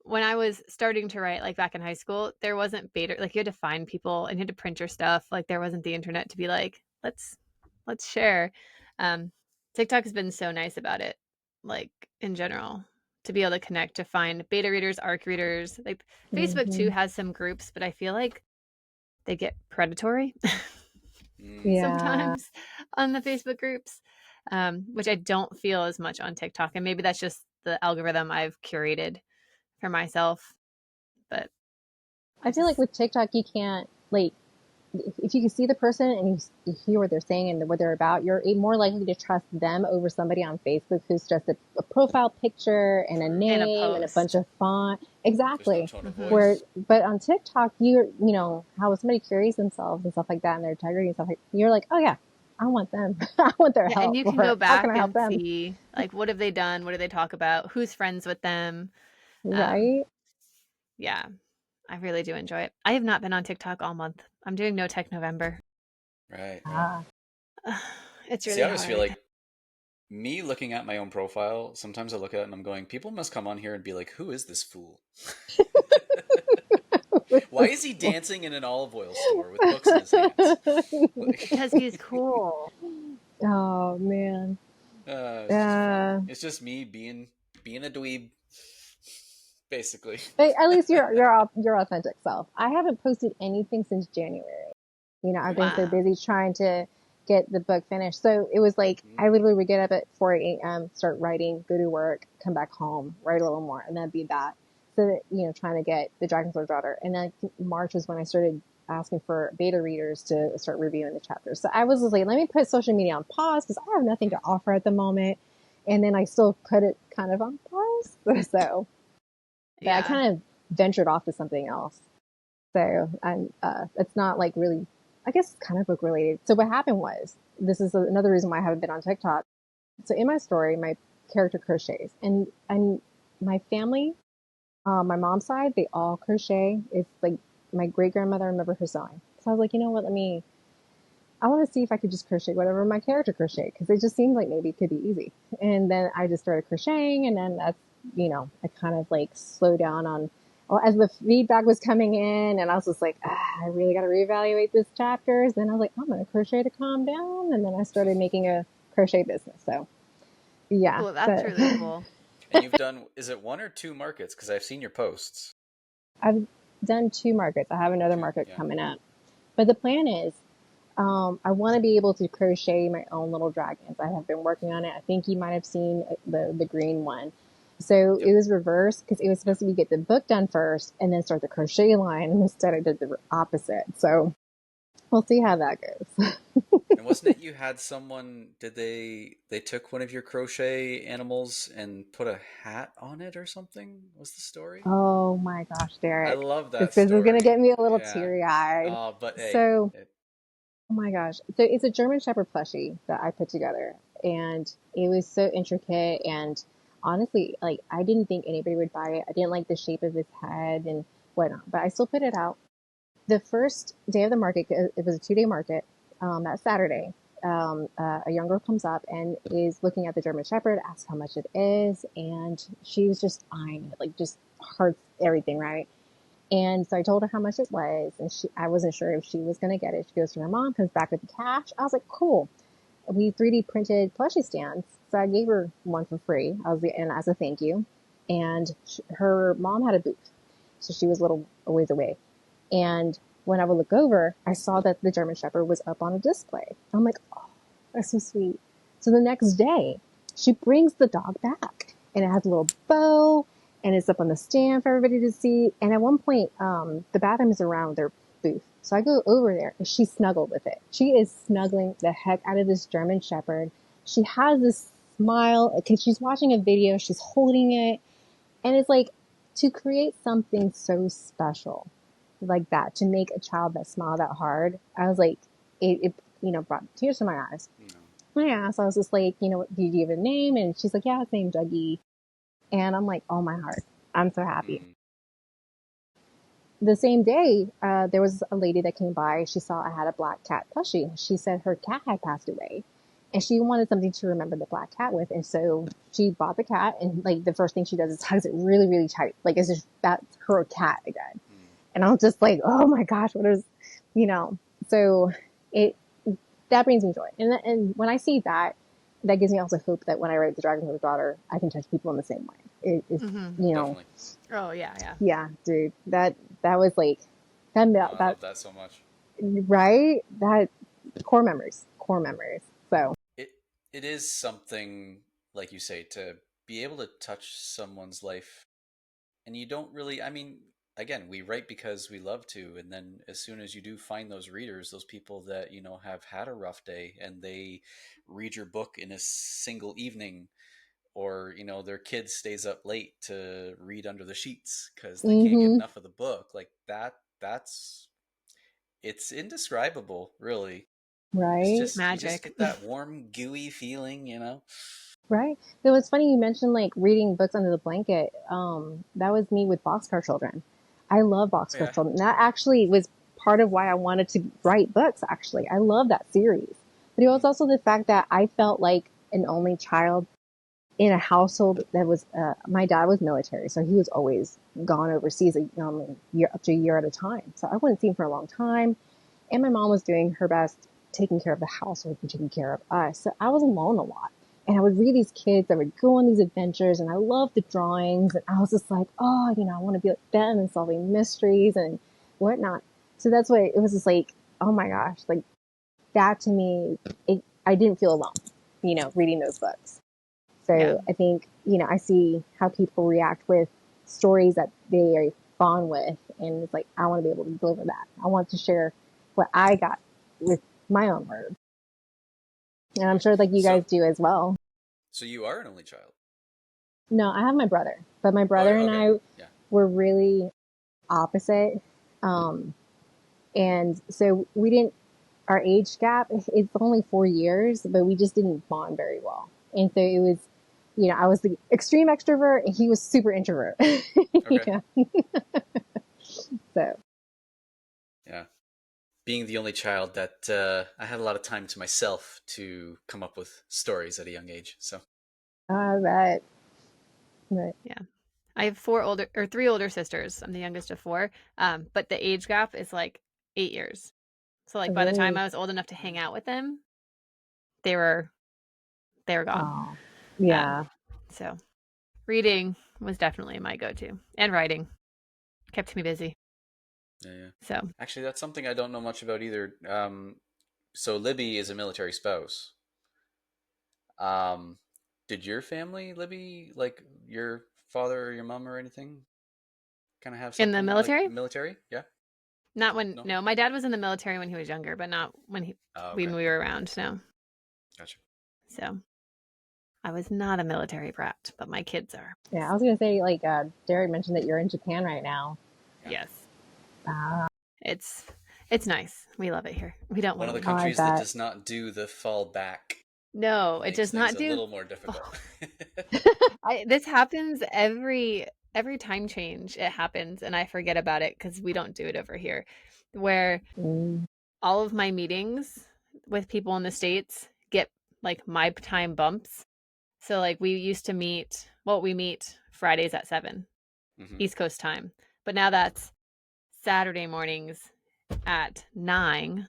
when I was starting to write, like back in high school, there wasn't beta. Like you had to find people and you had to print your stuff. Like there wasn't the internet to be like, let's share. Um, TikTok has been so nice about it. Like in general, to be able to connect, to find beta readers, ARC readers. Like Facebook too Hmm. has some groups, but I feel like they get predatory Mm. Yeah. sometimes on the Facebook groups, which I don't feel as much on TikTok. And maybe that's just the algorithm I've curated for myself. But I I feel like just, with TikTok, you can't, like, if you can see the person and you hear what they're saying and what they're about, you're more likely to trust them over somebody on Facebook who's just a profile picture and a True. in a name and a bunch post. of font. There's no Exactly. tone of Hmm. Where, voice. but on TikTok, you know, how somebody carries themselves and stuff like that and their integrity and stuff like, you're like, oh yeah, I want them. I want their Yeah, and help. you can go Or how can back I help and them? see like what have they done? What do they talk about? Who's friends with them? Um, Right? yeah, I really do enjoy it. I have not been on TikTok all month. I'm doing No Tech November. Right, right. Ah, It's See, I really always feel hard. like me looking at my own profile, sometimes I look at it and I'm going, people must come on here and be like, who is this fool? this Why is is he cool. dancing in an olive oil store with books in his hands? Like, Because he's cool. Oh man. it's just funny. Uh, It's just me being a dweeb, basically. but at least you're your authentic self. I haven't posted anything since January. You know, I've been so Wow. busy trying to get the book finished. So it was like I Mm. literally would get up at 4 a.m., start writing, go to work, come back home, write a little more, and then be that. So that, you know, trying to get the Dragon's Daughter. And then March was when I started asking for beta readers to start reviewing the chapters. So I was just like, let me put social media on pause because I have nothing to Mm. offer at the moment. And then I still put it kind of on pause. So but I Yeah. kind of ventured off to something else. So it's not like really, I guess, kind of book related. So what happened was, this is another reason why I haven't been on TikTok. So in my story, my character crochets, and my family, my mom's side, they all crochet. It's like my great grandmother, I remember her sewing. So I was like, you know what? I want to see if I could just crochet whatever my character crochet because it just seemed like maybe it could be easy. And then I just started crocheting, and then that's, you know, I kind of like slowed down on, well, as the feedback was coming in, and I was just like, I really got to reevaluate this chapters. Then I was like, I'm going to crochet to calm down, and then I started making a crochet business. So yeah, Well, that's but really cool. And you've done, is it one or two markets? Because I've seen your posts. I've done 2 markets. I have another Two, market yeah. coming up, but the plan is I want to be able to crochet my own little dragons. I have been working on it. I think you might have seen the green one. So Yep, it was reversed because it was yep. supposed to be get the book done first and then start the crochet line. And instead I did the opposite. So we'll see how that goes. And wasn't it you had someone, did they took one of your crochet animals and put a hat on it or something? Was the story? Oh my gosh, I Derek. love This that is going to story. get me a little Yeah. teary eyed. But hey, So oh my gosh. So it's a German Shepherd plushie that I put together and it was so intricate and honestly, like I didn't think anybody would buy it. I didn't like the shape of his head and whatnot, but I still put it out. The first day of the market, it was a 2 day market, that Saturday. A young girl comes up and is looking at the German Shepherd, asks how much it is, and she was just eyeing it, like just hearts, everything, right? And so I told her how much it was, and I wasn't sure if she was going to get it. She goes to her mom, comes back with the cash. I was like, cool. We 3D printed plushie stands, so I gave her one for free. And as a thank you. And her mom had a booth, so she was a little ways away. And when I would look over, I saw that the German Shepherd was up on a display. I'm like, oh, that's so sweet. So the next day, she brings the dog back, and it has a little bow, and it's up on the stand for everybody to see. And at one point, the bathroom is around their booth. So I go over there, and she's snuggled with it. She is snuggling the heck out of this German Shepherd. She has this smile because she's watching a video. She's holding it, and it's like to create something so special like that, to make a child that smile that hard. I was like, it you know, brought tears to my eyes. no. I asked, I was just like, you know, do you give a name? And she's like, yeah, his name's Dougie. And I'm like, oh my heart, I'm so happy. Mm. The same day, there was a lady that came by. She saw I had a black cat plushie. She said her cat had passed away. and she wanted something to remember the black cat with. And so she bought the cat, and like the first thing she does is hugs it really, really tight. Like it's just, that's her cat again. Mm. And I was just like, oh my gosh, what is, you know, so it, that brings me joy. And when I see that, that gives me also hope that when I write The Dragon's Daughter, I can touch people in the same way. It's, Mm-hmm. you know, Definitely. Oh yeah, yeah. yeah, dude, that was like, Oh, I that, love that so much. right? That core memories, core memories. So, It it is something, like you say, to be able to touch someone's life, and you don't really. I mean, again, we write because we love to, and then as soon as you do find those readers, those people that have had a rough day, and they read your book in a single evening, or their kid stays up late to read under the sheets because they can't get mm-hmm, enough of the book, like that's it's indescribable, really. It's right? just, you just Magic. get that warm gooey feeling. Right. It was funny you mentioned like reading books under the blanket. That was me with Boxcar Children. I love Oh Boxcar yeah. Children. That actually was part of why I wanted to write books, actually. I love that series. But it was Mm-hmm. also the fact that I felt like an only child in a household that was, my dad was military, so he was always gone overseas, year, up to a year at a time. So I wouldn't see him for a long time. And my mom was doing her best taking care of the household and taking care of us. So I was alone a lot. And I would read these kids that would go on these adventures, and I loved the drawings. And I was just like, oh, I want to be like them and solving mysteries and whatnot. So that's why it was just like, oh my gosh, like that to me, I didn't feel alone, reading those books. Yeah. So I think, I see how people react with stories that they are fond with. And it's like, I want to be able to deliver that. I want to share what I got with my own words. And I'm sure like you So guys do as well. so you are an only child. No, I have my brother, but my Oh, brother and okay. I Yeah. were really opposite. Um, and so we didn't, our age gap, it's only 4 years, but we just didn't bond very well. And so it was, I was the extreme extrovert and he was super introvert. Okay. Yeah. So, Yeah. Being the only child, that I had a lot of time to myself to come up with stories at a young age. So I bet. But, Yeah. I have three older sisters. I'm the youngest of four. But the age gap is like 8 years. So like by the time really? I was old enough to hang out with them, they were they were gone. Oh, Um, yeah. so reading was definitely my go-to, and writing kept me busy. yeah, yeah. So Actually, that's something I don't know much about either. So Libby is a military spouse. Um, did your family, Libby, like your father or your mom or anything, kind of have in the something like military, military? Yeah. not when No. no, my dad was in the military when he was younger, but not Oh, when okay. we were around. No, Gotcha. so I was not a military brat, but my kids are. Yeah. I was going to say, like, Derek mentioned that you're in Japan right now. Yeah. Yes, Ah, it's it's nice. We love it here. We don't One want of to the leave. I countries that bet. does not do the fall back No, it makes does things not a do. little more difficult. This happens every time change. It happens, and I forget about it because we don't do it over here. Where Mm, all of my meetings with people in the States get like my time bumps. So like we used to meet, well, we meet Fridays at 7 Hmm. East Coast time. But now that's Saturday mornings at 9.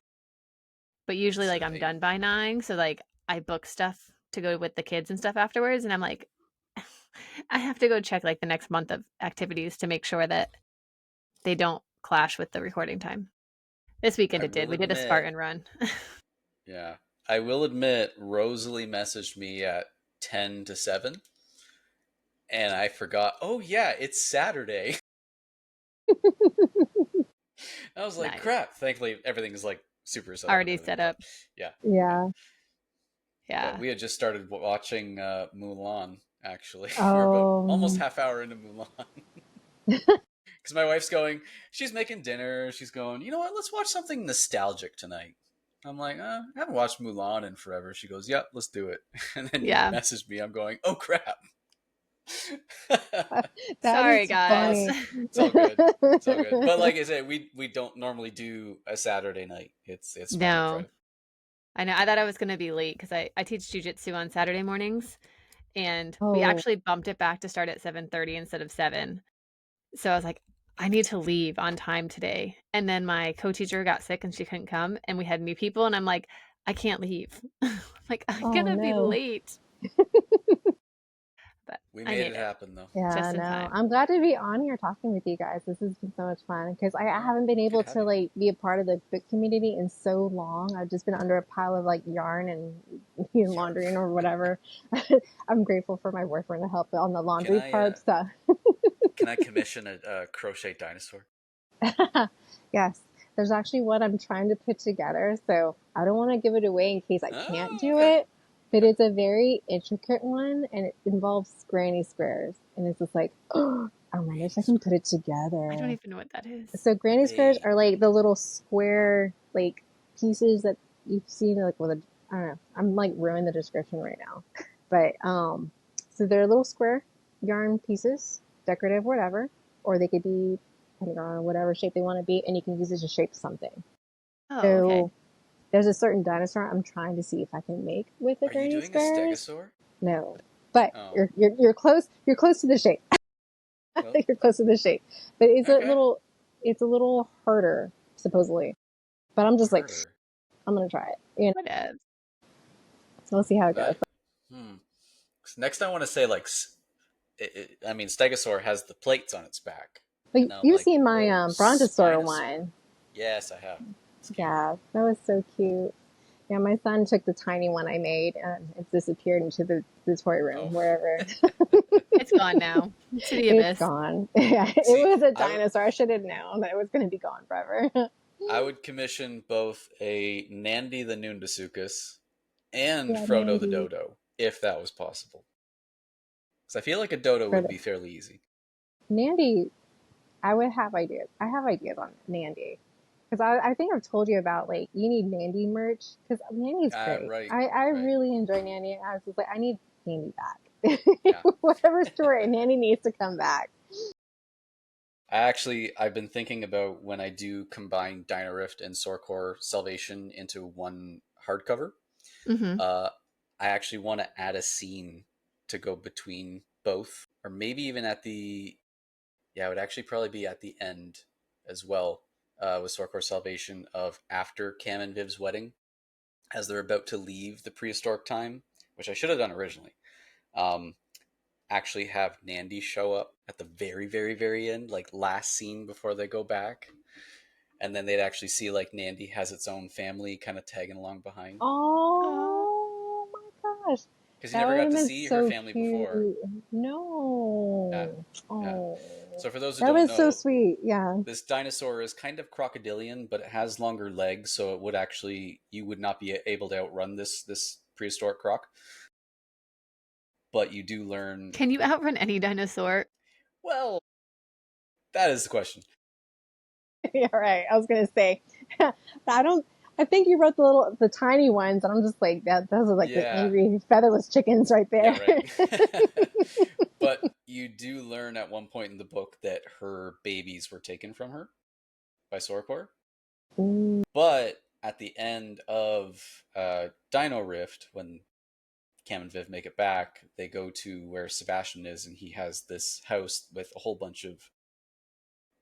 But usually like Instead of I'm 8. done by 9, so like I book stuff to go with the kids and stuff afterwards, and I'm like I have to go check like the next month of activities to make sure that they don't clash with the recording time. This weekend I it did. will We did a admit, Spartan run. yeah, I will admit, Rosalie messaged me at 10 to 7, and I forgot, oh, yeah, it's Saturday. I was like, Nice. crap. Thankfully, everything is like super set up and Already everything. set But up. yeah, yeah. yeah. But Yeah. we had just started watching Mulan, actually. We're about almost Oh, half hour into Mulan. Because my wife's going, she's making dinner. She's going, you know what? Let's watch something nostalgic tonight. I'm like, I haven't watched Mulan in forever. She goes, yep, let's do it. And then you Yeah. messaged me. I'm going, oh, crap. that Sorry, is Oh, guys. funny. it's all good. It's all good. But like I said, we don't normally do a Saturday night. It's Monday and No. Friday. I know. I thought I was gonna be late because I teach jujitsu on Saturday mornings, and we Oh, actually bumped it back to start at 7:30 instead of 7. So I was like, I need to leave on time today. And then my co-teacher got sick and she couldn't come, and we had new people, and I'm like, I can't leave. I'm like, I'm oh gonna be no. late. But We I made made it it happen though. Yeah, just in no. time. I'm glad to be on here talking with you guys. This has been so much fun because I Oh, haven't been good able to have to you. like be a part of the book community in so long. I've just been under a pile of like yarn and Yarn. laundry or whatever. I'm grateful for my boyfriend to help on the Can laundry I part stuff. commission a crochet dinosaur? Yes, there's actually one I'm trying to put together, so I don't want to give it away in case I can't Oh, do okay. it. But Okay. it's a very intricate one, and it involves granny squares, and it's just like, oh, I wonder if Granny I can put square. it I don't together. even know what that is. So granny squares Wait. are like the little square like pieces that you've seen like with a I don't know. I'm like ruining the description right now, but so they're little square yarn pieces, decorative, whatever, or they could be pentagon, whatever shape they want to be, and you can use it to shape something. Oh, okay. So there's a certain dinosaur I'm trying to see if I can make with the Are you granny doing a squares. stegosaur? No, but Oh. you're close. You're close to the shape. Well, You're close to the shape, but okay. it's a little harder supposedly. But I'm just like, Harder. I'm gonna try it. You know, Whatever. we'll see how it goes. I hmm. Next, I want to say like, I mean, stegosaur has the plates on its back, But and now I'm you've like, seen my brontosaur spinosaur. one. Yes, I have. It's cute. Yeah, that was so cute. Yeah, my son took the tiny one I made and it disappeared into the toy room, Oh, wherever. It's gone now to the It's abyss. gone. Yeah, it see, was a dinosaur. I should have known that it was going to be gone forever. I would commission both a Nandy the Noondasuchus and Yeah, Frodo the Nandy. Dodo, if that was possible. Because I feel like a Dodo For would the be fairly easy. Nandy, I would have ideas. I have ideas on Nandy. Because I think I've told you about like you need Nandy merch because Nandy's great. Right, I right. really enjoy Nandy. I was just like I need Nandy back. Yeah. Whatever story, Nandy needs to come back. I've been thinking about when I do combine Dino Rift and Sorcore Salvation into one hardcover. Mm-hmm. Uh, I actually want to add a scene to go between both, or maybe even at the, yeah, it would actually probably be at the end as well, with Sorcore Salvation of after Cam and Viv's wedding, as they're about to leave the prehistoric time, which I should have done originally. Um, actually have Nandy show up at the very, very, very end, like last scene before they go back. And then they'd actually see like Nandy has its own family kind of tagging along behind. Oh, Oh my gosh. Because you That never would got have to been see her so family before. cute. Yeah. No. Yeah. Oh. So for those who That don't was so know, sweet. Yeah. this dinosaur is kind of crocodilian, but it has longer legs, so it would actually you would not be able to outrun this prehistoric croc. But you do learn. can you outrun any dinosaur? Well, that is the question. Yeah, right. I was gonna say, I don't. I think you wrote the tiny ones, and I'm just like that. Those are like the Yeah, angry featherless chickens right yeah, there. right. But you do learn at one point in the book that her babies were taken from her by Sorkor. Mm. But at the end of Dino Rift, when Cam and Viv make it back, they go to where Sebastian is, and he has this house with a whole bunch of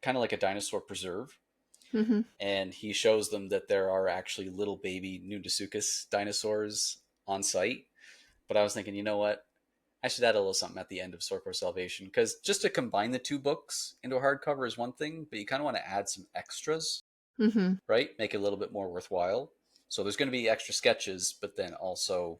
kind of like a dinosaur preserve. Mm-hmm. And he shows them that there are actually little baby Nudasuchus dinosaurs on site. But I was thinking, you know what? I should add a little something at the end of Sorcerer Salvation, because just to combine the two books into a hardcover is one thing, but you kind of want to add some extras, Mm-hmm. right? Make it a little bit more worthwhile. So there's going to be extra sketches, but then also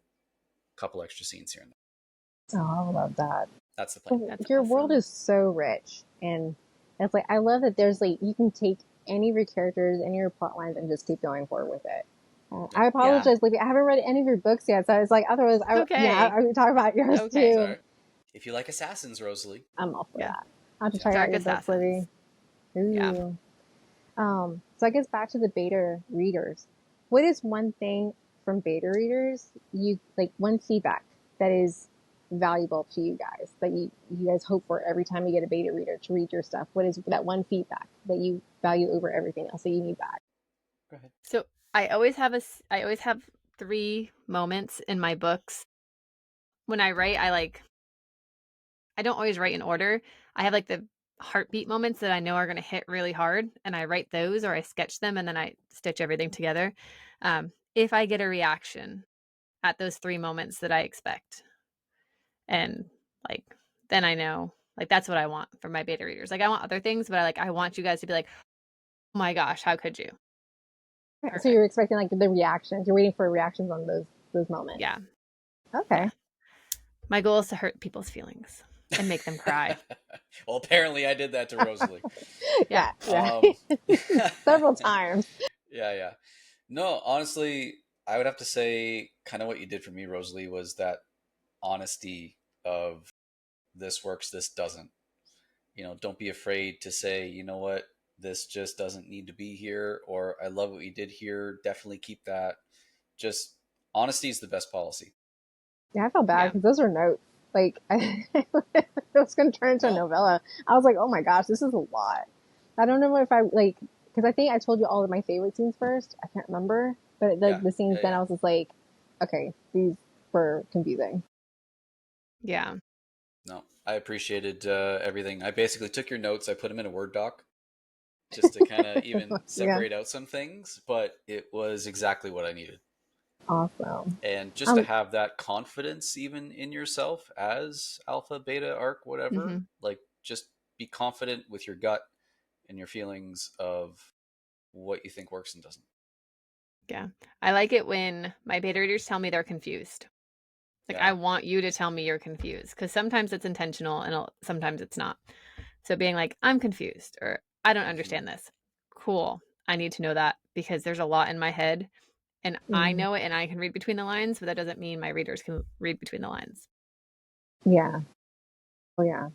a couple extra scenes here and there. Oh, I love that. That's the plan. That's Your world awesome. is so rich, and it's like I love that there's like you can take any of your characters, any of your plot lines, and just keep going forward with it. Yeah, I Yeah. apologize, Libby. I haven't read any of your books yet, so I was like, otherwise, It's okay. I would talk about It's yours okay. sorry. too. If you like assassins, Rosalie, I'm all for Yeah. that. I'll have to yeah, check out Dark your books, Libby. Assassins. Yeah. Ooh. So I guess back to the beta readers. What is one thing from beta readers you like one feedback that is valuable to you guys that you guys hope for every time you get a beta reader to read your stuff? What is that one feedback that you value over everything else that you need back? go ahead. So I always have 3 moments in my books. When I write, I don't always write in order. I have, like, the heartbeat moments that I know are gonna hit really hard, and I write those or I sketch them, and then I stitch everything together. If I get a reaction at those 3 moments that I expect, and, like, then I know, like, that's what I want from my beta readers. Like, I want other things, but I want you guys to be like, "Oh my gosh, how could you?" So Perfect. you're expecting like the reactions. You're waiting for reactions on those moments. Yeah, Okay. yeah. My goal is to hurt people's feelings and make them cry. Well, apparently I did that to Rosalie. Yeah. Yeah, yeah. Um, Several times. yeah, yeah. No, honestly, I would have to say kind of what you did for me, Rosalie, was that honesty of this works, this doesn't. Don't be afraid to say, you know what, this just doesn't need to be here, or I love what you did here. Definitely keep that. Just honesty is the best policy. Yeah, I felt bad Yeah. because those are notes. Like it was going to turn into a No, novella. I was like, oh my gosh, this is a lot. I don't know if I like because I think I told you all of my favorite scenes first. I can't remember, but yeah, the scenes yeah, then yeah. I was just like, okay, these were confusing. Yeah. No, I appreciated everything. I basically took your notes, I put them in a Word doc just to kind of even Yeah, separate out some things, but it was exactly what I needed. awesome. And just to Um, have that confidence even in yourself as alpha, beta, arc, whatever, Mhm. like just be confident with your gut and your feelings of what you think works and doesn't. Yeah. I like it when my beta readers tell me they're confused. Like, I Yeah. want you to tell me you're confused because sometimes it's intentional and sometimes it's not. So being like, "I'm confused," or "I don't Hmm. understand this." Cool. I need to know that because there's a lot in my head and I mm, know it and I can read between the lines, but that doesn't mean my readers can read between the lines. yeah. Oh yeah.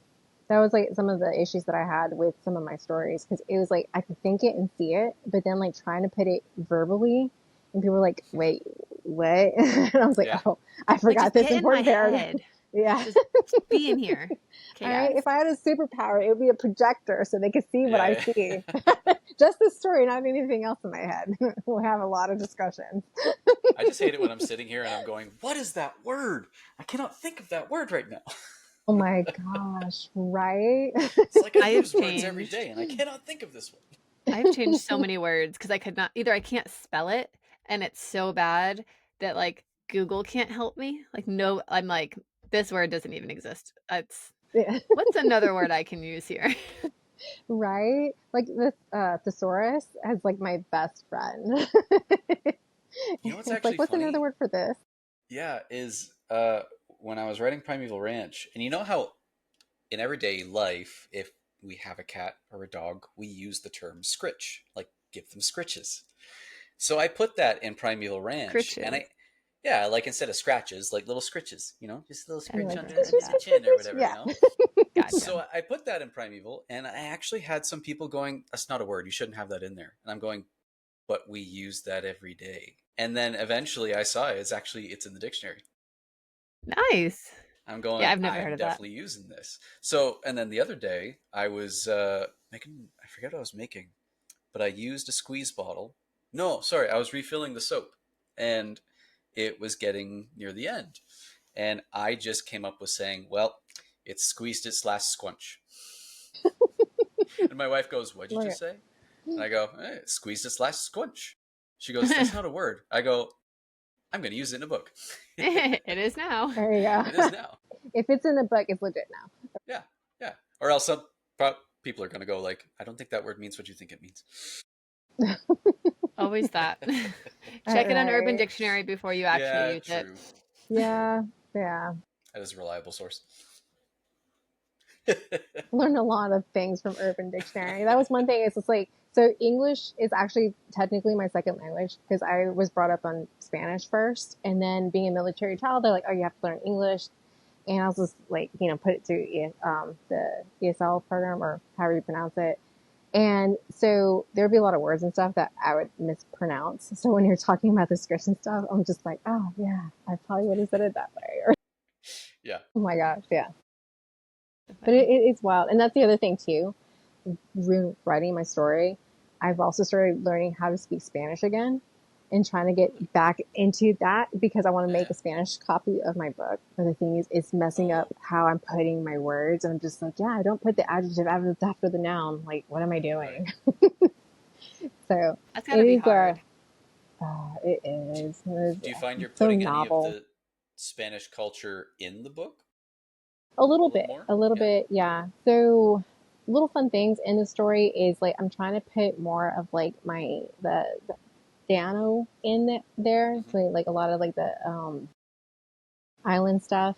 That was like some of the issues that I had with some of my stories because it was like I could think it and see it, but then like trying to put it verbally, and people were like, "Wait, what?" And I was like, Yeah. "Oh, I Like, forgot just this get in my important paragraph." head. Yeah. Just be in here. Okay, All right. guys? If I had a superpower, it would be a projector so they could see what I Yeah. see. Yeah. Just the story, not anything else in my head. We'll have a lot of discussions. I just hate it when I'm sitting here and I'm going, what is that word? I cannot think of that word right now. Oh my gosh, right? It's like I I have use words every changed day and I cannot think of this one. I've changed so many words because I could not either I can't spell it and it's so bad that, like, Google can't help me. Like, no I'm like, "This word doesn't even exist." It's Yeah. what's another word I can use here? Right? Like this thesaurus as like my best friend. You know what's It's like, actually what's another funny? word for this? Yeah, is when I was writing Primeval Ranch, and you know how in everyday life, if we have a cat or a dog, we use the term scritch, like give them scritches. So I put that in Primeval Ranch, and Critches. yeah, like instead of scratches, like little scritches, just a little And you're scritch like, Never heard under the that. chin or whatever. yeah. So Gotcha. I put that in Primeval, and I actually had some people going, "That's not a word. You shouldn't have that in there." And I'm going, "But we use that every day." And then eventually I saw it's in the dictionary. Nice. I'm Yeah, going, I've never heard I'm of that. definitely using this. So, and then the other day I was making, I forget what I was making, but I used a squeeze bottle. No, sorry, I was refilling the soap, and it was getting near the end. And I just came up with saying, well, it squeezed its last squunch. And my wife goes, what'd you Look just at say? And I go, it squeezed its last squunch. She goes, that's not a word. I go, I'm going to use it in a book. It is now. there you go. It is now. If it's in the book, it's legit now. Yeah, yeah. Or else some people are going to go like, I don't think that word means what you think it means. Always that. Check it on Urban Right. Dictionary before you actually Yeah, use it. true, true. Yeah. Yeah. That is a reliable source. Learned a lot of things from Urban Dictionary. That was one thing. It's just like, so English is actually technically my second language because I was brought up on Spanish first. And then being a military child, they're like, oh, you have to learn English. And I was just like, put it through the ESL program or however you pronounce it. And so there'd be a lot of words and stuff that I would mispronounce. So when you're talking about the scripts and stuff, I'm just like, oh yeah, I probably would have said it that way. Or Yeah. oh my gosh, yeah. But Funny. it's wild, and that's the other thing too. Writing my story, I've also started learning how to speak Spanish again. and trying to get back into that because I want to make Yeah. a Spanish copy of my book. But the thing is, it's messing up Oh, how I'm putting my words. And I'm just like, yeah, I don't put the adjective after the noun. Like, what am I right. doing? So That's it gotta be is hard. it Do, is. do you find you're So putting any of novel. the Spanish culture in the book a little more? A little Yeah. bit, yeah. So little fun things in the story is like I'm trying to put more of like the piano in there. Hmm. So like a lot of like the island stuff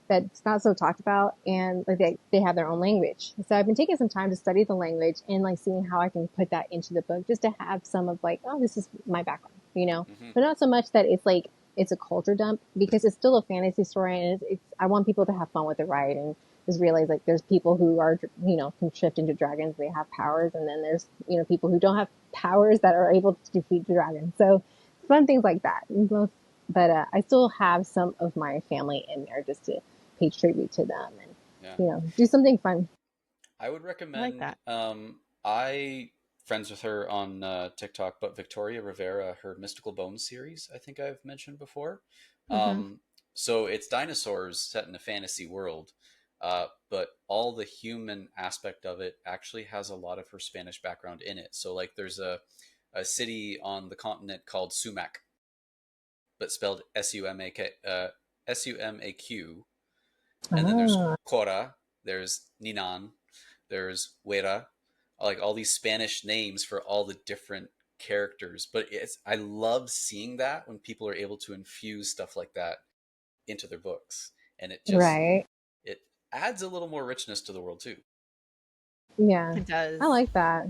that's not so talked about, and like they have their own language. So I've been taking some time to study the language and like seeing how I can put that into the book just to have some of like, oh, this is my background, you know, Hmm. but not so much that it's like it's a culture dump because it's still a fantasy story, and it's I want people to have fun with it, right? And just realize like there's people who are, you know, can shift into dragons, they have powers, and then there's, you know, people who don't have powers that are able to defeat the dragon. So fun things like that. But I still have some of my family in there just to pay tribute to them and, Yeah. you know, do something fun. I would I like recommend. that. I friends with her on TikTok, but Victoria Rivera, her Mystical Bones series, I think I've mentioned before. Hmm. Um, so it's dinosaurs set in a fantasy world, but all the human aspect of it actually has a lot of her Spanish background in it. So like, there's a city on the continent called Sumac, but spelled Sumaq, and then there's Ah, Cora, there's Ninan, there's Huera, like all these Spanish names for all the different characters. But I love seeing that when people are able to infuse stuff like that into their books, and right. it adds a little more richness to the world too. Yeah. It I does. like that.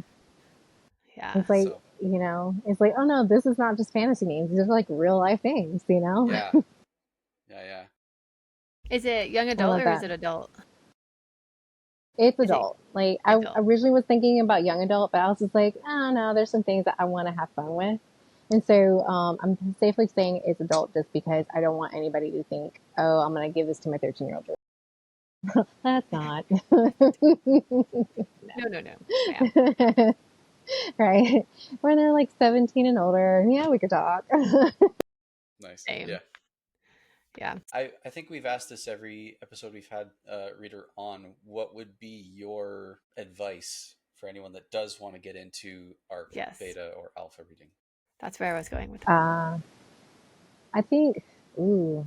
Yeah. It's like, So you know, it's like, oh no, this is not just fantasy names. These are like real life names, you know? yeah, yeah. Is it young I adult love or is that. it adult? It's Is it adult. Like I adult? originally was thinking about young adult, but I was just like, I don't know, there's some things that I want to have fun with. And so I'm safely saying it's adult just because I don't want anybody to think, oh, I'm going to give this to my 13-year-old. That's not. No, no, no, ma'am. Right. When they're like 17 and older, yeah, we could talk. Nice. Yeah. Same. Yeah. I think we've asked this every episode we've had reader on. What would be your advice for anyone that does want to get into ARC, Yes. beta, or alpha reading? That's where I was going with that. Uh, I think, ooh,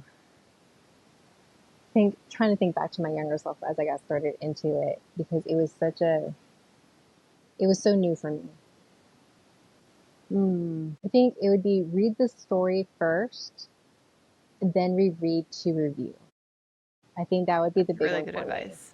trying to think back to my younger self as I got started into it because it was so new for me. I think it would be read the story first, and then reread to review. I think that would be That's the big really one good for me. advice.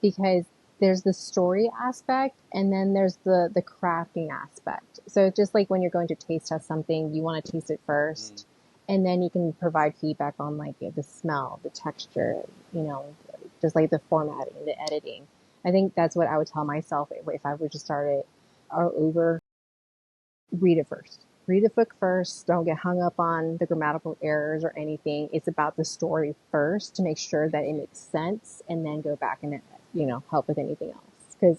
Because there's the story aspect and then there's the crafting aspect. So it's just like when you're going to taste test something, you want to taste it Mm, first, and then you can provide feedback on like the smell, the texture, you know, just like the formatting, the editing. I think that's what I would tell myself if I were to start it over. Read it first. Read the book first. Don't get hung up on the grammatical errors or anything. It's about the story first to make sure that it mhm. makes sense, and then go back and, you know, help with anything else. Because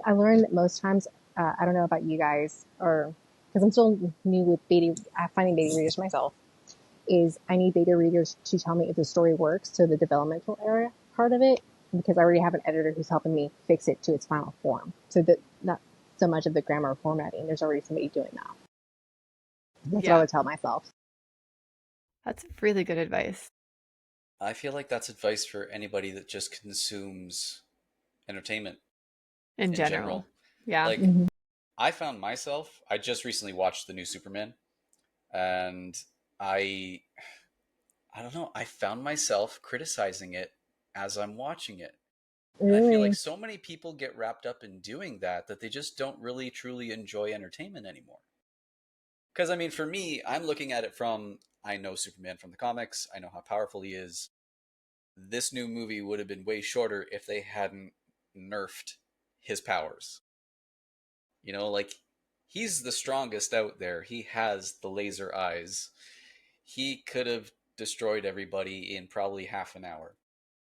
I learned that most times, I don't know about you guys, or because I'm still new with beta, finding beta readers myself, is I need beta readers to tell me if the story works. So the developmental area part of it, because I already have an editor who's helping me fix it to its final form. So that not so much of the grammar formatting. There's already somebody doing that. That's what I Yeah. would tell myself. That's really good advice I feel like that's advice for anybody that just consumes entertainment in in general. general. Yeah. Like, Mm-hmm. I found myself, I just recently watched the new Superman, and I, I don't know, I found myself criticizing it as I'm watching it. And I feel like Really? so many people get wrapped up in doing that they just don't really truly enjoy entertainment anymore. Because, I mean, for me, I'm looking at it from I know Superman from the comics, I know how powerful he is. This new movie would have been way shorter if they hadn't nerfed his powers. You know, like, he's the strongest out there, he has the laser eyes. He could have destroyed everybody in probably half an hour,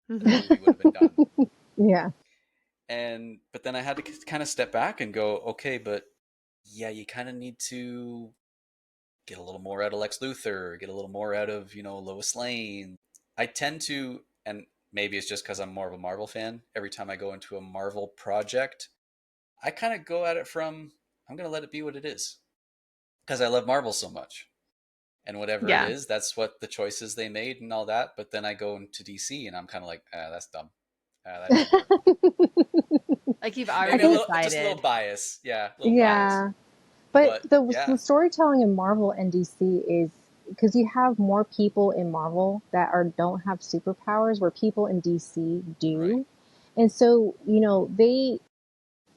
and the Hmm. movie would have been done. Yeah. But then I had to kind of step back and go, okay, but yeah, you kind of need to get a little more out of Lex Luthor, get a little more out of, Lois Lane. I tend to, and maybe it's just because I'm more of a Marvel fan, every time I go into a Marvel project, I kind of go at it from, I'm going to let it be what it is because I love Marvel so much. And whatever it Yeah. is, that's what the choices they made and all that. But then I go into DC and I'm kind of like, that's dumb. That didn't work. Like you've I Maybe already a think, little, just a little decided. bias. Yeah, a little bias. yeah. But But the yeah, storytelling in Marvel and DC is because you have more people in Marvel that don't have superpowers, where people in DC right. do, and so they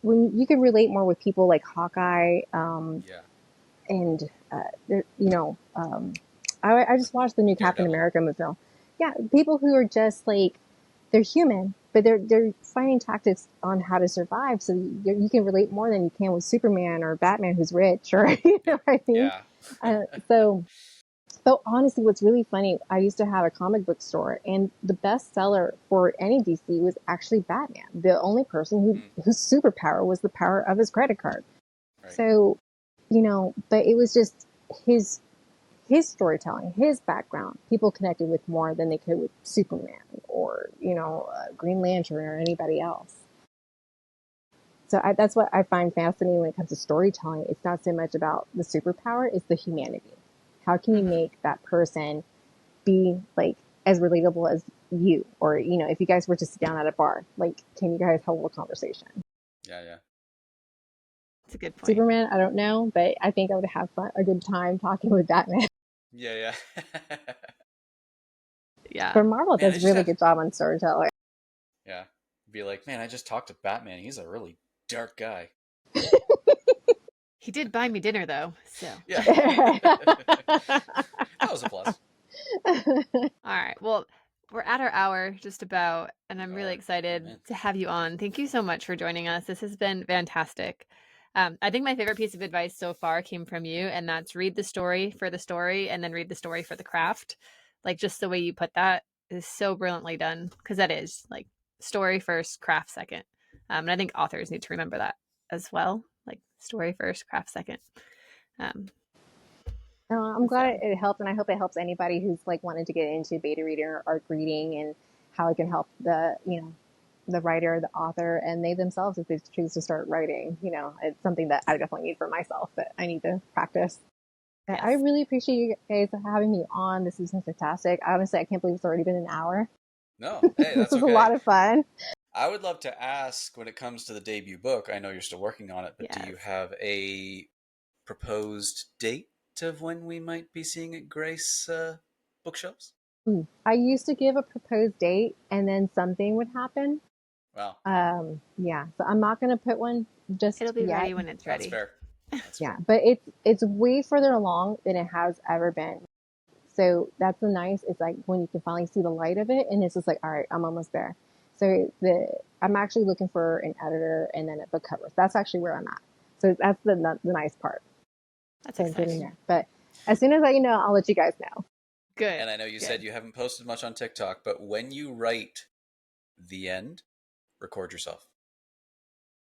when you can relate more with people like Hawkeye, Yeah. and there, I just watched the new Captain Daredevil. America movie. Yeah, people who are just like they're human, but they're finding tactics on how to survive. So you can relate more than you can with Superman or Batman, who's rich, or you know Yep. what I mean. Yeah. So, but honestly, what's really funny, I used to have a comic book store, and the best seller for any DC was actually Batman. The only person Mm, whose superpower was the power of his credit card. right. So, but it was just his his storytelling, his background, people connected with more than they could with Superman or Green Lantern or anybody else. So that's what I find fascinating when it comes to storytelling. It's not so much about the superpower; it's the humanity. How can you Hmm. make that person be like as relatable as you, or if you guys were to sit down at a bar, like, can you guys hold a conversation? Yeah. Yeah. That's a good point. Superman, I don't know, but I think I would have a good time talking with Batman. Yeah. Yeah. Yeah. But Marvel Man, does I a just really have. good job on storytelling. Yeah. Be like, man, I just talked to Batman. He's a really dark guy. He did buy me dinner though, so. Yeah. That was a plus. All right. Well, we're at our hour just about, and We I'm really are. excited Amen. to have you on. Thank you so much for joining us. This has been fantastic. I think my favorite piece of advice so far came from you, and that's read the story for the story and then read the story for the craft. Like just the way you put that is so brilliantly done because that is like story first, craft second. And I think authors need to remember that as well. Like story first, craft second. Um, I'm so, glad it helped, and I hope it helps anybody who's like wanted to get into beta reading or art reading, and how it can help the writer, the author, and they themselves if they choose to start writing. It's something that I definitely need for myself that I need to practice. I yes. really appreciate you guys having me on. This has been fantastic. Honestly, I can't believe it's already been an hour. No, hey, This that's was a okay. lot of fun. I would love to ask when it comes to the debut book. I know you're still working on it, but do you Yes. have a proposed date of when we might be seeing it grace bookshelves? I used to give a proposed date, and then something would happen. Well, Yeah, so I'm not going to put one just It'll be yet. ready when it's that's ready. fair. That's Yeah, fair. but it's way further along than it has ever been. So that's the nice. It's like when you can finally see the light of it, and it's just like, all right, I'm almost there. So I'm actually looking for an editor and then a book cover. That's actually where I'm at. So that's the nice part. That's So getting exciting. there. But as soon as I I'll let you guys know. Good. And I know you said Good. you haven't posted much on TikTok, but when you write the end, record yourself.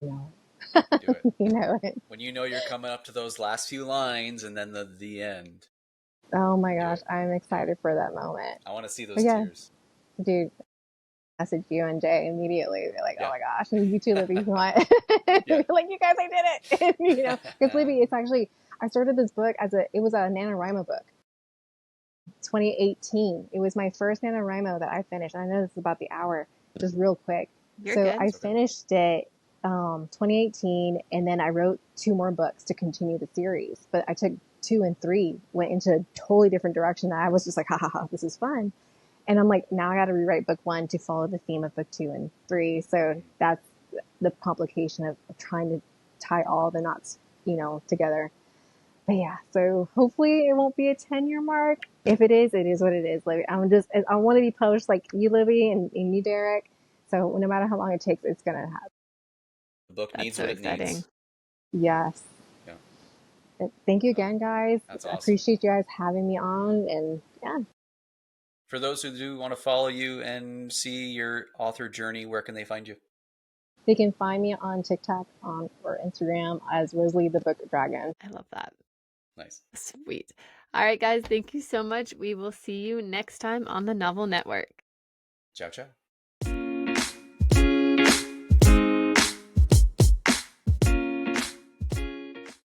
You know, Do it. you know it. When you know you're coming up to those last few lines and then the end, Oh my do gosh, it. I'm Yeah. excited for that moment. I want to see But those yeah, tears. dude, message you and Jay immediately. They're like, "Oh Yeah. my gosh!" And you too, Libby. If you want, Yeah. like, you guys, I did it. Because Libby, it's actually I started this book it was a NaNoWriMo book, 2018. It was my first NaNoWriMo that I finished. I know this is about the hour, just real quick. You're So good. I It's okay. finished it 2018, and then I wrote two more books to continue the series. But I took two and three, went into a totally different direction. That I was just like, ha ha ha, this is fun. And I'm like, now I got to rewrite book one to follow the theme of book two and three. So Mm. that's the complication of trying to tie all the knots, together. But yeah, so hopefully it won't be a 10-year mark. If it is what it is, Libby. I want to be published like you, Libby, and you, Derek. So no matter how long it takes, it's going to happen. The book That's needs so what it exciting. needs. Yes. Yeah. Thank you So again, guys. that's I awesome. appreciate you guys having me on. And yeah, For those who do want to follow you and see your author journey, where can they find you? They can find me on TikTok or Instagram as Rosaly the Book Dragon. I love that. Nice. Sweet. All right, guys, thank you so much. We will see you next time on the Novel Network. Ciao, ciao.